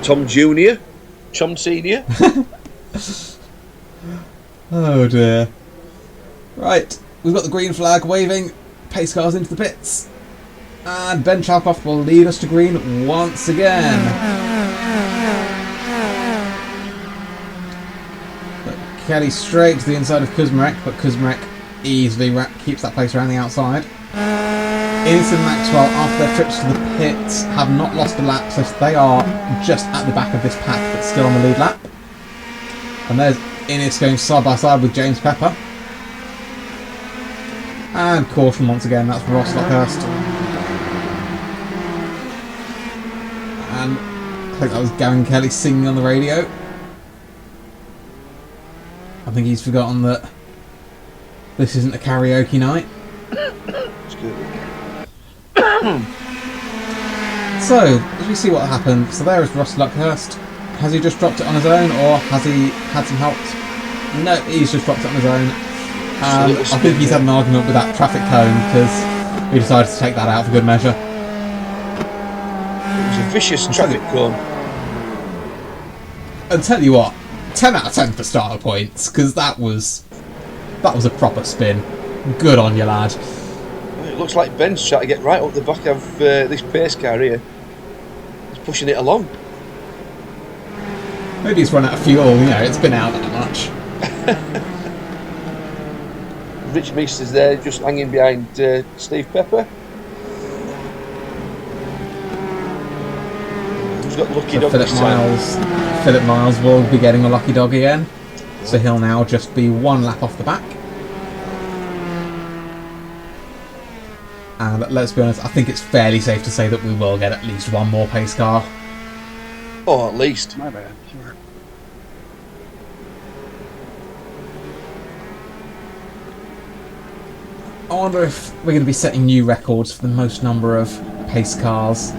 Tom Junior, Tom Senior. Oh dear. Right, we've got the green flag waving. Pace cars into the pits. And Ben Chalkoff will lead us to green once again. But Kelly straight to the inside of Kuzmarek, but Kuzmarek easily keeps that place around the outside. Innes and Maxwell, after their trips to the pits, have not lost a lap, so they are just at the back of this pack, but still on the lead lap. And there's Innes going side by side with James Pepper. And caution once again, that's Ross Luckhurst. And I think that was Gavin Kelly singing on the radio. I think he's forgotten that this isn't a karaoke night. So, as we see what happened, so there is Ross Luckhurst. Has he just dropped it on his own, or has he had some help? No, he's just dropped it on his own. I think he's had an argument with that traffic cone, because he decided to take that out for good measure. It was a vicious traffic cone. And tell you what, 10 out of 10 for starter points, because that was a proper spin. Good on you, lad. It looks like Ben's trying to get right up the back of this pace car here. He's pushing it along. Maybe he's run out of fuel, you know, it's been out that much. Rich Meester's there, just hanging behind Steve Pepper. Who's got lucky dog this time? Philip Miles will be getting a lucky dog again, so he'll now just be 1 lap off the back. And let's be honest, I think it's fairly safe to say that we will get at least one more pace car. Oh, at least. My bad. Sure. I wonder if we're going to be setting new records for the most number of pace cars.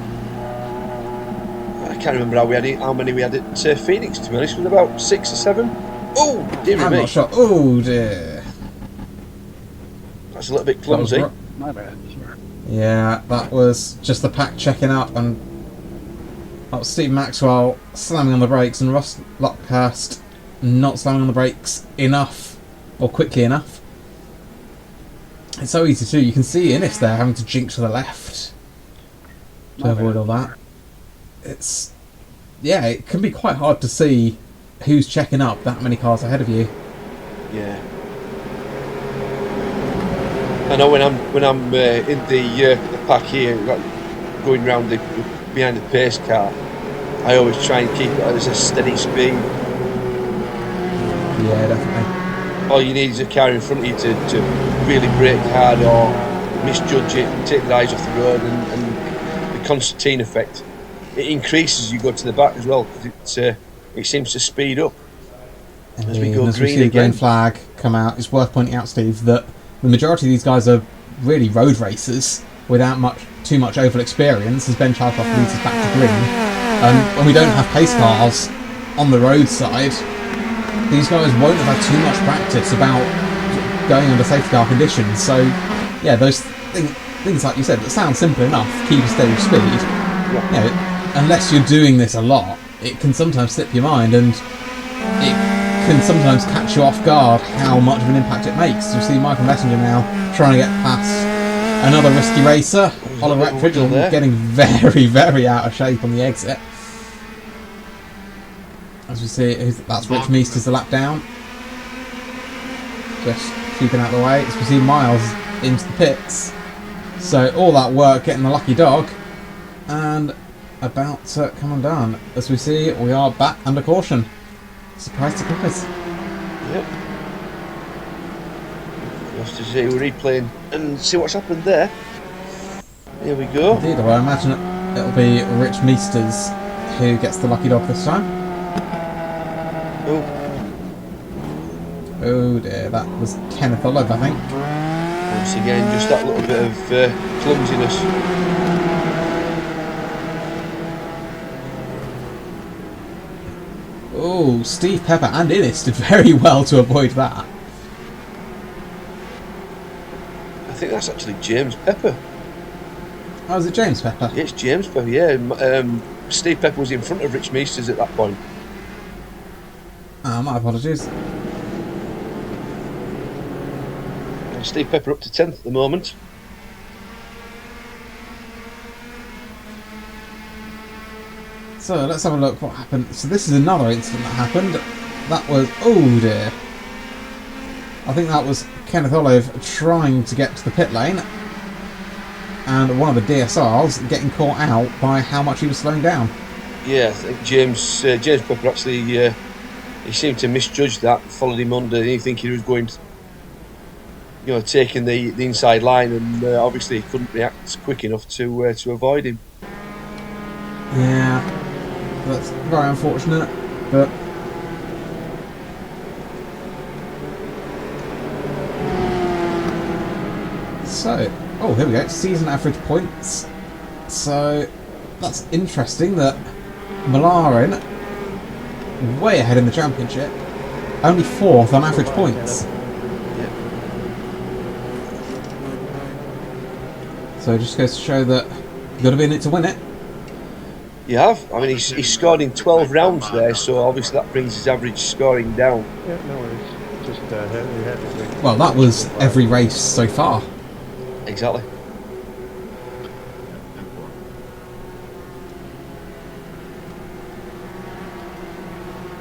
I can't remember how many we had at Phoenix, to be honest. It was about 6 or 7. Oh, dear I'm me. not sure. Oh dear. That's a little bit clumsy. My bad. Sure. Yeah, that was just the pack checking up, and that was Steve Maxwell slamming on the brakes and Ross Lockhurst not slamming on the brakes enough, or quickly enough. It's so easy to do. You can see Innes there having to jinx to the left to avoid all that. It's, yeah, it can be quite hard to see who's checking up that many cars ahead of you. Yeah. I know when I'm in the pack here, like going round behind the pace car, I always try and keep it at a steady speed. Yeah, definitely. All you need is a car in front of you to really brake hard or misjudge it and take the eyes off the road, and the Constantine effect. It increases as you go to the back as well, because it seems to speed up. As we go as green we see the again. green flag come out, it's worth pointing out, Steve, that the majority of these guys are really road racers without too much oval experience, as Ben Charcroft leads us back to green. And when we don't have pace cars on the roadside, these guys won't have had too much practice about going under safety car conditions. So, yeah, those things like you said, that sound simple enough, keep a steady speed. Yeah. You know, unless you're doing this a lot, it can sometimes slip your mind, and it can sometimes catch you off guard how much of an impact it makes. You see Michael Messenger now trying to get past another risky racer, Oliver Eckridge, getting very, very out of shape on the exit. As we see, that's Rich Meester's the lap down. Just keeping out of the way. As we see Miles into the pits. So all that work getting the lucky dog, and about to come undone. As we see, we are back under caution. Surprise to Clippers. Yep. Just to see, we're replaying and see what's happened there. Here we go. Indeed, well, I imagine it'll be Rich Meesters who gets the lucky dog this time. Oh, Oh dear, that was Kenneth Olive, I think. once again, just that little bit of clumsiness. Oh, Steve Pepper and Innes did very well to avoid that. I think that's actually James Pepper. Oh, was it James Pepper? Yeah, it's James Pepper, yeah. Steve Pepper was in front of Rich Meesters at that point. My apologies. And Steve Pepper up to 10th at the moment. So let's have a look what happened. So this is another incident that happened. That was, oh dear. I think that was Kenneth Olive trying to get to the pit lane, and one of the DSRs getting caught out by how much he was slowing down. Yeah, I think James Pepper actually, he seemed to misjudge that, followed him under, he thinking he was going to, taking the inside line, and obviously he couldn't react quick enough to avoid him. Yeah, that's very unfortunate, but so, oh, here we go, season average points. So that's interesting that Molarin, way ahead in the championship, only 4th on average points. Yeah. So it just goes to show that you've got to be in it to win it. You have. I mean, he's scored in 12 rounds there, so obviously that brings his average scoring down. Yeah, no worries. Just we had to wait. Well, that was every race so far. Exactly.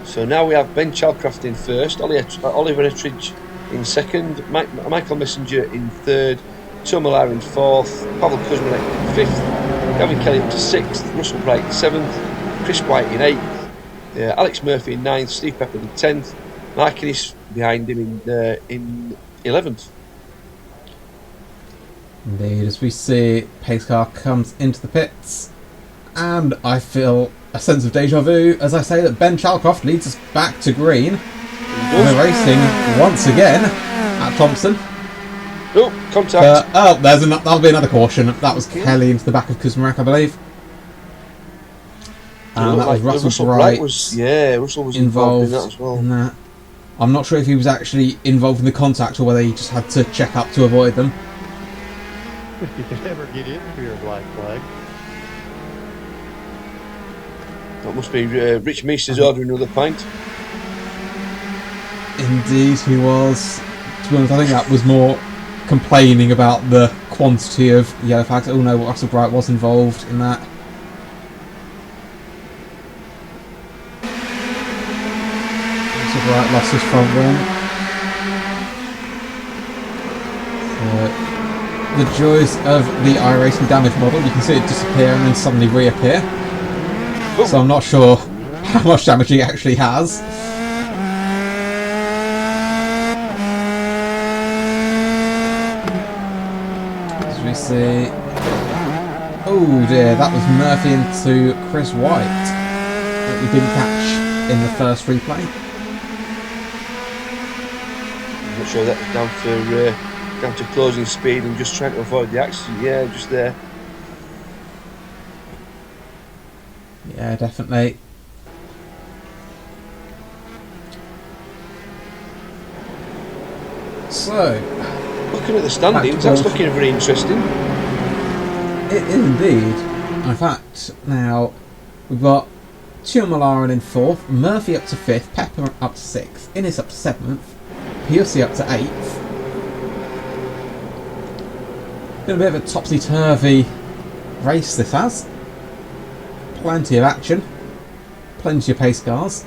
So now we have Ben Chalcraft in first, Oliver Ettridge in second, Michael Messenger in third, Ture Molarin fourth, Pavel Kuzmanek in fifth, Gavin Kelly up to sixth, Russell Bright seventh, Chris White in eighth, Alex Murphy in ninth, Steve Pepper in 10th, Mark Innes behind him in 11th. Indeed, as we see, pace car comes into the pits, and I feel a sense of deja vu as I say that Ben Chalcroft leads us back to green. We're racing once again at Thompson. Oh, contact. That'll be another caution. That was Kelly into the back of Kuzmarek, I believe. And that was Russell Bright. Russell was involved in that as well. I'm not sure if he was actually involved in the contact or whether he just had to check up to avoid them. If you could ever get into your black flag. That must be Rich Meester's ordering another pint. Indeed, he was. To be honest, I think that was more complaining about the quantity of yellow flags. Oh no, Russell Bright was involved in that. Russell Bright lost his front wing. The joys of the iRacing damage model, you can see it disappear and then suddenly reappear. Oh. So I'm not sure how much damage he actually has. As we see... Oh dear, that was Murphy into Chris White that we didn't catch in the first replay. I'm not sure that was down to closing speed and just trying to avoid the accident. Yeah, just there. Yeah, definitely. So, looking at the standings, that's looking very interesting. It is indeed. In fact, now we've got Ture Molarin in 4th, Murphy up to 5th, Pepper up to 6th, Innes up to 7th, Piercy up to 8th. Been a bit of a topsy-turvy race this has. Plenty of action, plenty of pace cars.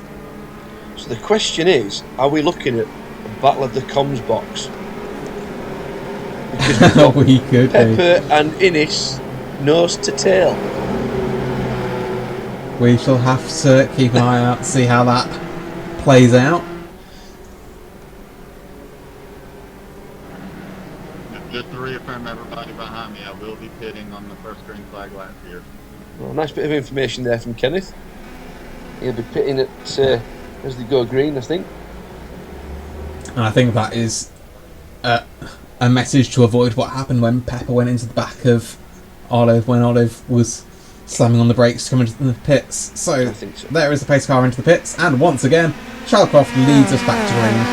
So the question is, are we looking at a battle of the comms box? Because we've got We could Pepper and Innes nose to tail. We shall have to keep an eye out, see how that plays out. Just to reaffirm everybody behind me, I will be pitting on the first green flag lap here. Well, nice bit of information there from Kenneth. He'll be pitting at as they go green, I think. And I think that is a message to avoid what happened when Pepper went into the back of Olive when Olive was slamming on the brakes to come into the pits. So, I think so. There is the pace car into the pits, and once again, Chalcroft leads us back to green.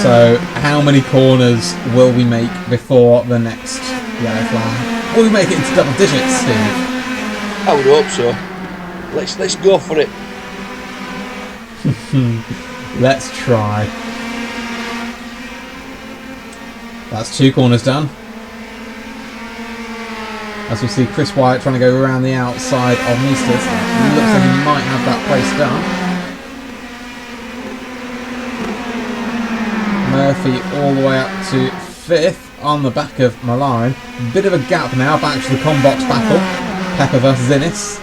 So, how many corners will we make before the next yellow flag? Will we make it into double digits, Steve? I would hope so. Let's go for it. Let's try. That's 2 corners done. As we see Chris White trying to go around the outside of Meisters. He looks like he might have that place done. Murphy all the way up to 5th on the back of Molarin. Bit of a gap now back to the combox battle. Pepper versus Innes.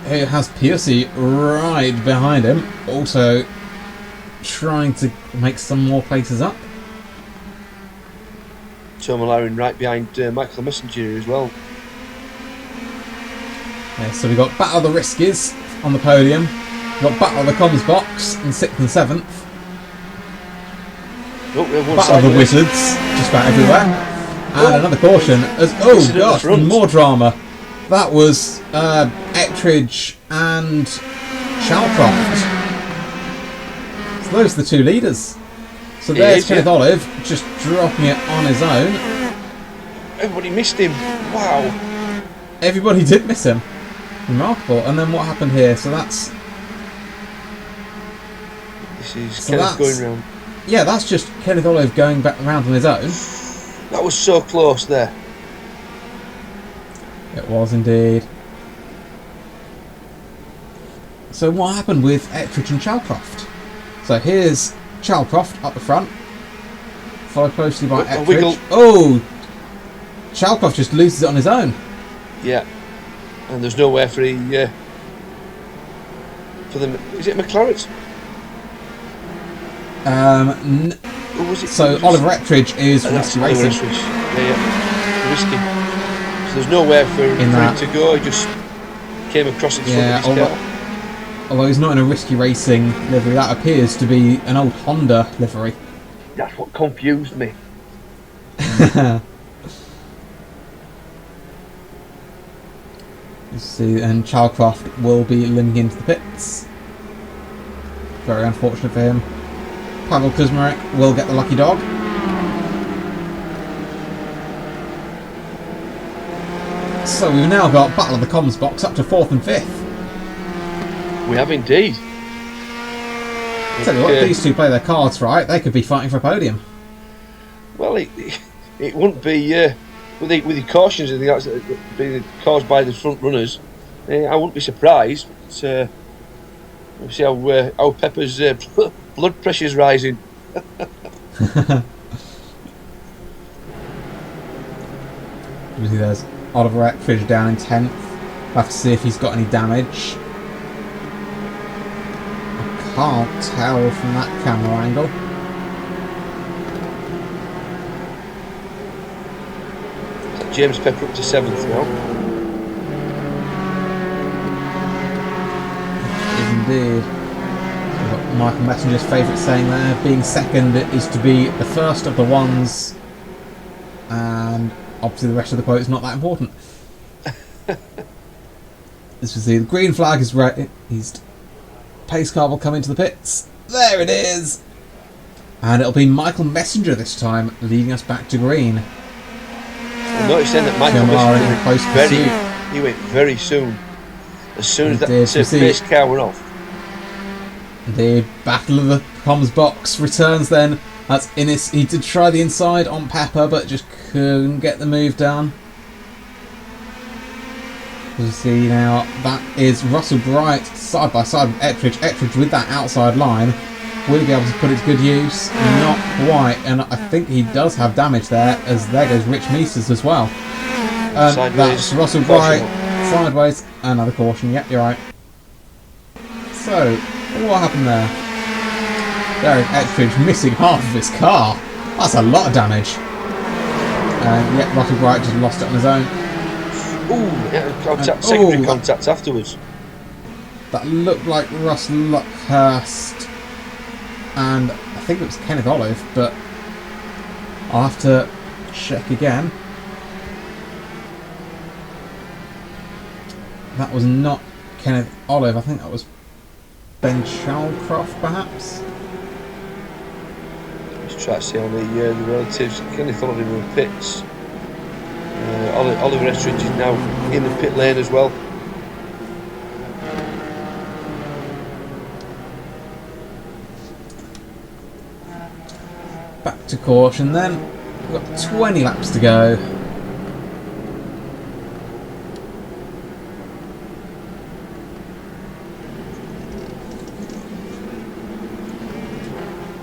Who has Piercy right behind him. Also trying to make some more places up. Ture Molarin right behind Michael Messenger as well. Yeah, so we've got Battle of the Riskies on the podium. We've got Battle of the Comms Box in 6th and 7th. Oh, we have one Battle of the sideways. Wizards just about everywhere. And another caution as Wizard at the gosh, front. more drama. That was Ettridge and Chalcroft. So those are the 2 leaders. So there's Kenneth Olive just dropping it on his own. Everybody missed him. Wow. Everybody did miss him. Remarkable. And then what happened here? So that's... This is So Kenneth that's- going round. Yeah, that's just Kenneth Olive going back around on his own. That was so close there. It was indeed. So what happened with Ettridge and Chalcroft? So here's Chalcroft up the front, followed closely by A wiggle. Ettridge. Oh! Chalcroft just loses it on his own. Yeah. And there's nowhere for the is it McLaren's? Who was it? So Oliver Ettridge is That's Risky Oliver Racing. Ettridge. Yeah. Risky. So there's nowhere for him to go. He just came across in front of his car. Although he's not in a Risky Racing livery, that appears to be an old Honda livery. That's what confused me. You see, and Childcraft will be limping into the pits. Very unfortunate for him. Pavel Kuzmarek will get the lucky dog. So we've now got Battle of the Comms box up to 4th and 5th. We have indeed. Tell you what, these two play their cards right, they could be fighting for a podium. Well, it wouldn't be with the cautions and the being caused by the front runners. I wouldn't be surprised. But, we'll see how Pepper's blood pressure's rising. There's Oliver Ettridge down in 10th. We'll have to see if he's got any damage. I can't tell from that camera angle. James Pepper up to 7th now. Indeed. We've got Michael Messenger's favourite saying there, being second is to be the first of the ones, and obviously the rest of the quote is not that important. As you see, the green flag is raised. Pace car will come into the pits. There it is! And it'll be Michael Messenger this time, leading us back to green. I noticed then that Michael Messenger he went very soon. As soon as that pace car went off. The Battle of the Comms box returns then. That's Innes. He did try the inside on Pepper, but just couldn't get the move done. You see now, that is Russell Bright side by side with Ettridge. Ettridge with that outside line. Will he be able to put it to good use? Not quite, and I think he does have damage there, as there goes Rich Meesters as well. That's Russell Bright, sideways, another caution, yep, you're right. So, what happened there? Derek Ettridge missing half of his car. That's a lot of damage. And yet Russell Bright just lost it on his own. Secondary contact afterwards. That looked like Russ Luckhurst. And I think it was Kenneth Olive, but I'll have to check again. That was not Kenneth Olive, I think that was Ben Chalcroft, perhaps? Let's try to see on the relatives. Kenneth Olive in the pits. Oliver Ettridge is now in the pit lane as well. Back to caution then. We've got 20 laps to go.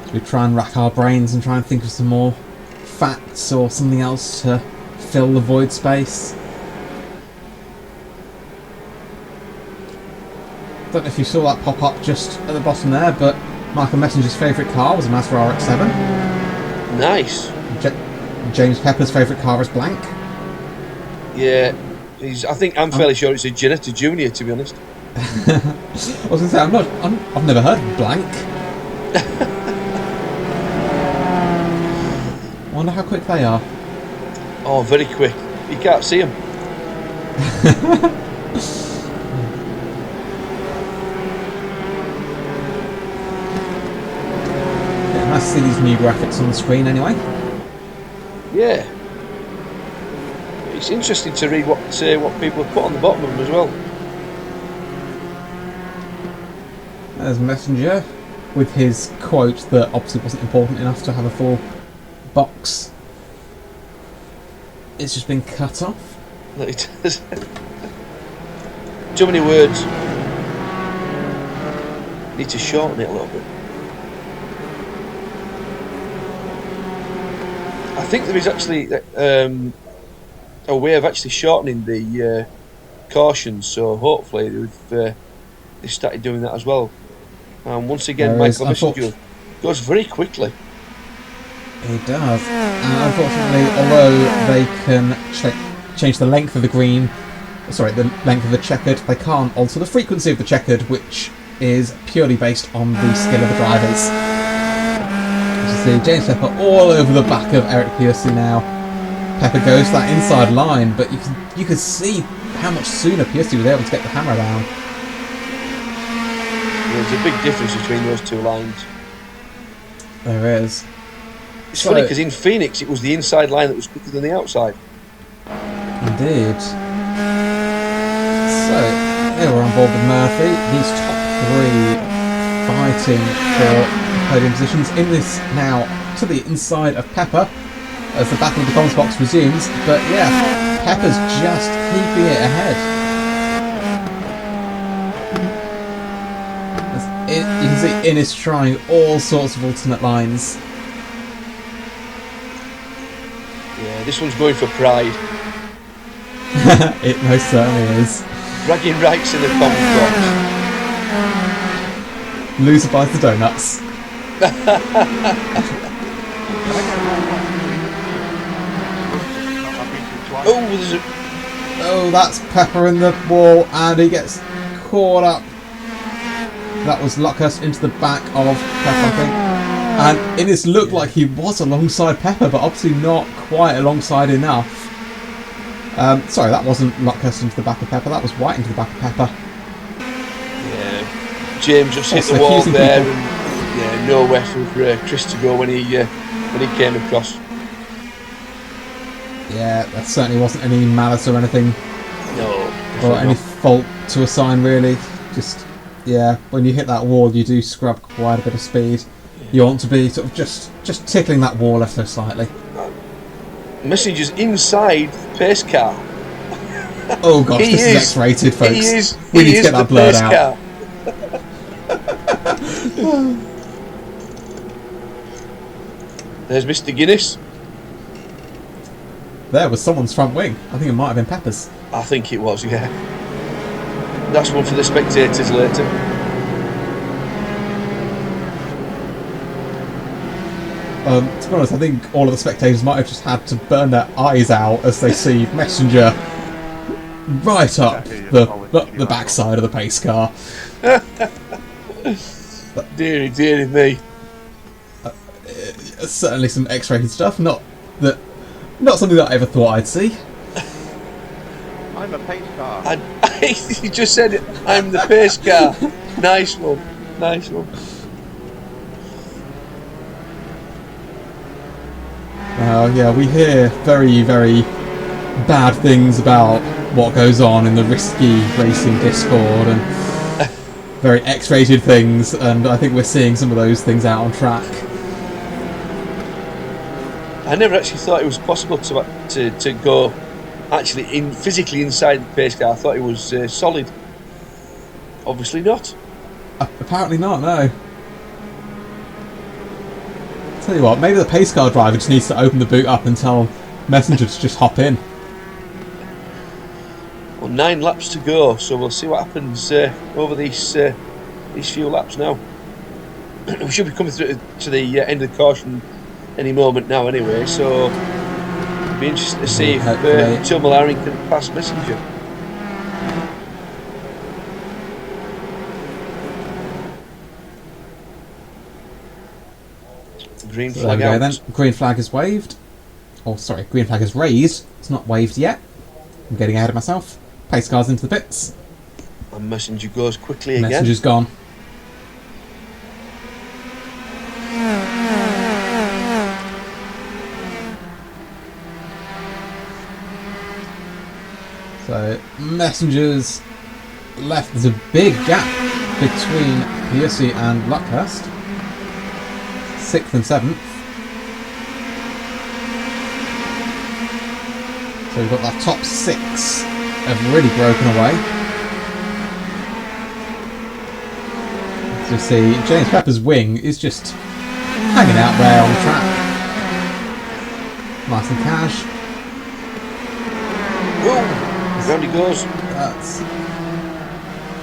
So we try and rack our brains and try and think of some more facts or something else to fill the void space. Don't know if you saw that pop up just at the bottom there, but Michael Messenger's favourite car was a Mazda RX-7. Nice. James Pepper's favourite car is blank. Yeah, I'm fairly sure it's a Janetta Junior, to be honest. I was going to say I've never heard of blank. I wonder how quick they are. Oh, very quick. You can't see them. Nice to see these new graphics on the screen anyway. Yeah. It's interesting to read what people have put on the bottom of them as well. There's Messenger with his quote that obviously wasn't important enough to have a full box. It's just been cut off. It does. Too many words. Need to shorten it a little bit. I think there is actually a way of actually shortening the cautions, so hopefully they've started doing that as well. And once again, Michael Messenger goes very quickly. He does. And unfortunately, although they can change the length of the green, sorry, the length of the checkered, they can't alter the frequency of the checkered, which is purely based on the skill of the drivers. As you see, James Pepper all over the back of Eric Piercy now. Pepper goes to that inside line, but you can see how much sooner Piercy was able to get the hammer down. There's a big difference between those two lines. There is. It's funny because in Phoenix it was the inside line that was quicker than the outside. Indeed. So, here we're on board with Murphy. These top three fighting for podium positions. In this now to the inside of Pepper as the battle of the comms box resumes. But yeah, Pepper's just keeping it ahead. You can see Innes trying all sorts of alternate lines. Yeah, this one's going for pride. It most certainly is. Bragging rights in the comms box. Loser buys the donuts. Oh, there's a... Oh, that's Pepper in the wall, and he gets caught up. That was Luckhurst into the back of Pepper, I think. And Innes looked like he was alongside Pepper, but obviously not quite alongside enough. Sorry, that wasn't Luckhurst into the back of Pepper, that was White into the back of Pepper. Yeah, James just hit the wall there, and yeah, nowhere for Chris to go when he came across. Yeah, that certainly wasn't any malice or anything. No. Or any fault to assign, really. Just, yeah, when you hit that wall, you do scrub quite a bit of speed. You want to be sort of just tickling that wall ever so slightly. Messengers inside the pace car. Oh gosh, this is X-rated, folks. We need to get that blurred out. There's Mr. Guinness. There was someone's front wing. I think it might have been Pepper's. I think it was, yeah. That's one for the spectators later. To be honest, I think all of the spectators might have just had to burn their eyes out as they see Messenger right up the backside of the pace car. Deary, deary me. Certainly some X-rated stuff. Not something that I ever thought I'd see. I'm a pace car. He just said it. I'm the pace car. Nice one. Nice one. Yeah, we hear very, very bad things about what goes on in the risky racing Discord and very X-rated things, and I think we're seeing some of those things out on track. I never actually thought it was possible to go actually physically inside the pace car. I thought it was solid. Obviously not. Apparently not, no. Tell you what, maybe the pace car driver just needs to open the boot up and tell Messenger to just hop in. Well, 9 laps to go, so we'll see what happens over these few laps now. We should be coming through to the end of the caution any moment now anyway, so it'll be interesting to see if Ture Molarin can pass Messenger. Green flag out. Then. Green flag is waved. Oh, sorry, green flag is raised. It's not waved yet. I'm getting ahead of myself. Pace car's into the pits. And Messenger goes quickly again. Messenger's gone. So, Messenger's left. There's a big gap between Piercy and Luckhurst. 6th and 7th. So we've got that top 6 have really broken away. As you see, James Pepper's wing is just hanging out there on the track. Nice and cash. Whoa! Round he goes.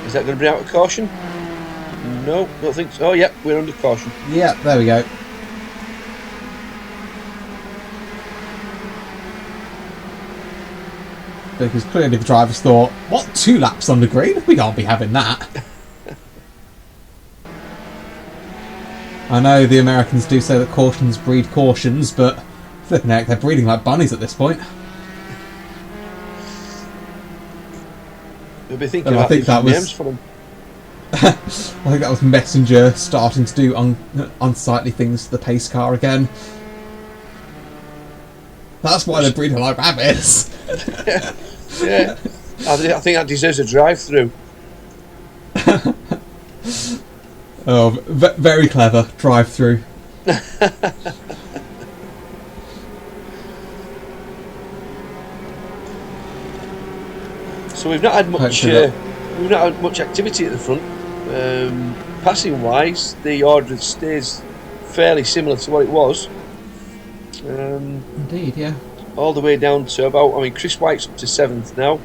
Is that going to be out of caution? No, don't think so. Oh, yep, we're under caution. Yeah, there we go. because clearly the drivers thought, what, 2 laps on the green? We can't be having that. I know the Americans do say that cautions breed cautions, but flipping heck, they're breeding like bunnies at this point. You'll be thinking I about think that was names for them. I think that was Messenger starting to do unsightly things to the pace car again. That's why they're breeding like rabbits. Yeah, I think that deserves a drive-through. Oh, very clever drive-through. So we've not had much activity at the front. Passing wise, the order stays fairly similar to what it was. Indeed, yeah. All the way down to about, Chris White's up to 7th now,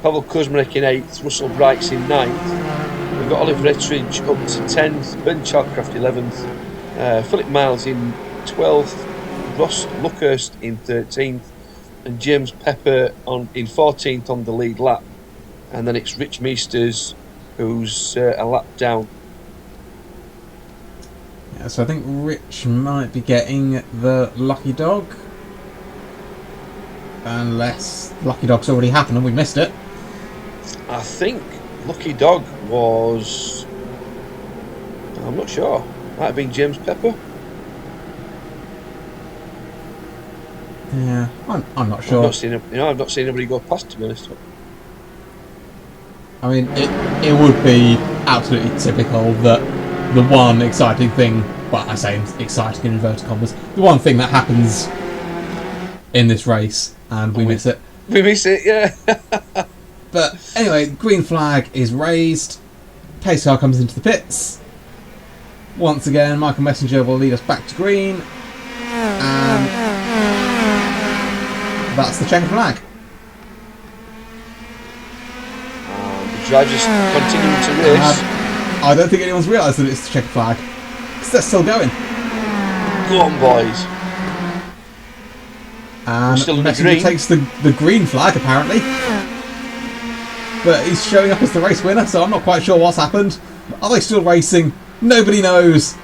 Pavel Kozmarek in 8th, Russell Bright's in 9th. We've got Oliver Ettridge up to 10th, Ben Chalcraft 11th, Philip Miles in 12th, Ross Luckhurst in 13th, and James Pepper in 14th on the lead lap. And then it's Rich Meesters who's a lap down. Yeah, so I think Rich might be getting the lucky dog. Unless lucky dog's already happened and we missed it. I think lucky dog was... I'm not sure. Might have been James Pepper. Yeah, I'm not sure. I've not seen anybody go past, to be honest. I mean, it would be absolutely typical that the one exciting thing, well, I say exciting in inverted commas, the one thing that happens in this race, and we miss it. We miss it, yeah. But anyway, green flag is raised, pace car comes into the pits. Once again, Michael Messenger will lead us back to green, and that's the checkered flag. The drivers continuing to race. I don't think anyone's realised that it's the checkered flag, because they're still going. Go on, boys. And still in the Messenger green. takes the green flag, apparently. But he's showing up as the race winner, so I'm not quite sure what's happened. Are they still racing? Nobody knows.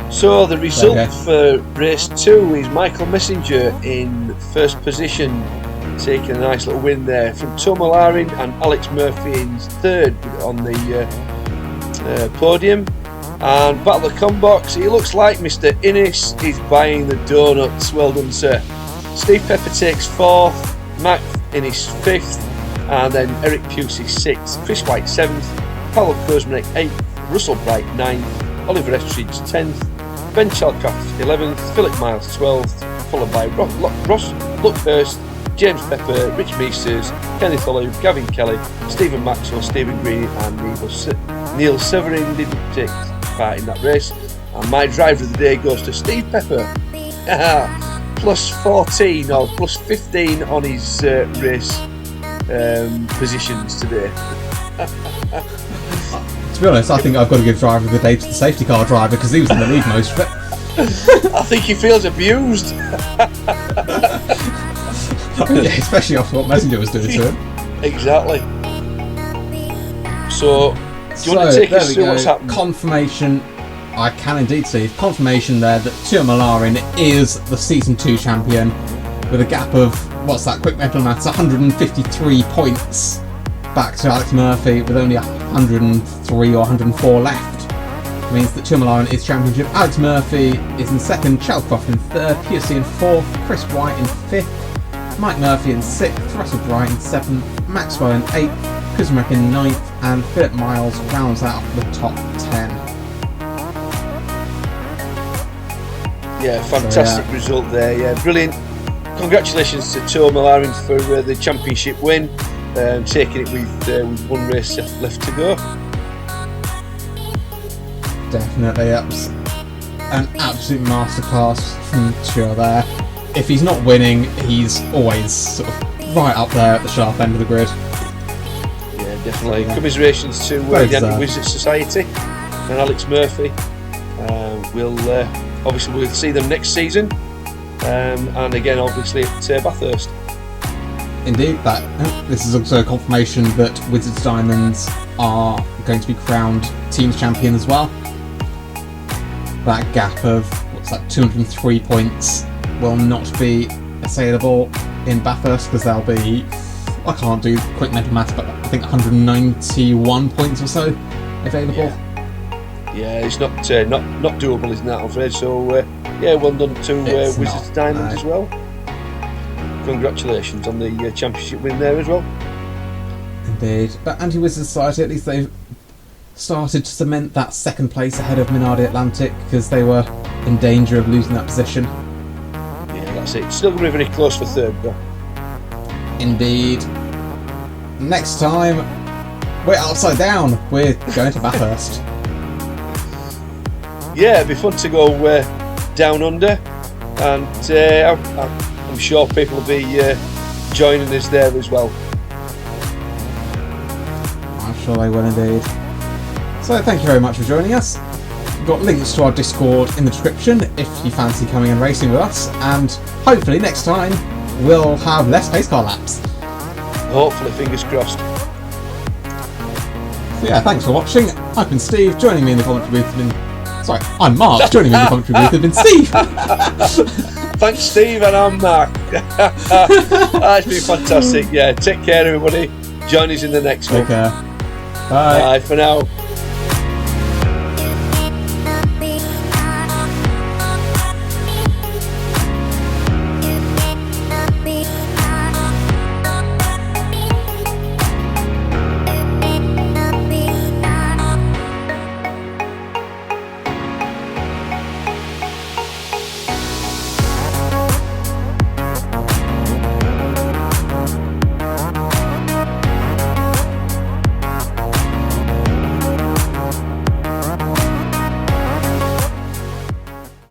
So the result for race 2 is Michael Messenger in first position, taking a nice little win there from Ture Molarin, and Alex Murphy in 3rd on the podium. And Battle of Combox, it looks like Mr. Innes is buying the donuts. Well done, sir. Steve Pepper takes 4th, Mac Innes 5th, and then Eric Pusey 6th, Chris White 7th, Pavel Kozmarek 8th, Russell Bright 9th, Oliver Ettridge 10th, Ben Chalcraft 11th, Philip Miles 12th, followed by Ross Luckhurst, James Pepper, Rich Meesters, Kenneth Olive, Gavin Kelly, Stephen Maxwell, Stephen Green, and Neil Severin didn't take part in that race. And my driver of the day goes to Steve Pepper. Plus 14 or plus 15 on his race positions today. To be honest, I think I've got to give driver of the day to the safety car driver, because he was in the lead most of it. I think he feels abused. Yeah, especially after what Messenger was doing to him. Exactly. So, do you want to take us through what's happened? Confirmation, I can indeed see confirmation there that Ture Molarin is the Season 2 champion with a gap of, what's that, quick mental maths, 153 points back to Alex Murphy with only 103 or 104 left. It means that Ture Molarin is championship. Alex Murphy is in 2nd, Chalcroft in 3rd, Pusey in 4th, Chris White in 5th, Mike Murphy in 6th, Russell Bright in 7th, Maxwell in 8th, Kozmarek in 9th, and Philip Miles rounds out the top 10. Yeah, fantastic result there. Yeah, brilliant. Congratulations to Ture Molarin for the championship win, taking it with one race left to go. Definitely, that was an absolute masterclass from Ture there. If he's not winning, he's always sort of right up there at the sharp end of the grid. Yeah, definitely. Yeah. Commiserations to the Anti-Wizard Society and Alex Murphy. We'll see them next season, and again obviously at Bathurst. Indeed, this is also a confirmation that Wizards Diamonds are going to be crowned teams champion as well. That gap of 203 points will not be assailable in Bathurst, because there'll be, I can't do quick mental maths, but I think 191 points or so available. Yeah, it's not doable, isn't that, I'm afraid? So well done to Wizards Diamonds as well. Congratulations on the championship win there as well. Indeed. But Anti-Wizard Society, at least they've started to cement that second place ahead of Minardi Atlantic, because they were in danger of losing that position. Yeah, that's it. Still going to be very close for third, though. Indeed. Next time, we're upside down. We're going to Bathurst. Yeah, it'd be fun to go down under, and I'm sure people will be joining us there as well. I'm sure they will indeed. So thank you very much for joining us. We've got links to our Discord in the description if you fancy coming and racing with us, and hopefully next time we'll have less pace car laps. Hopefully, fingers crossed. So yeah, thanks for watching. I've been Steve. Joining me in the commentary booth has been... Sorry, I'm Mark. Joining me in the commentary booth has been Steve. Thanks, Steve, and I'm Mark. It's been fantastic. Yeah, take care, everybody. Join us in the next one. Take care. Bye. Bye for now.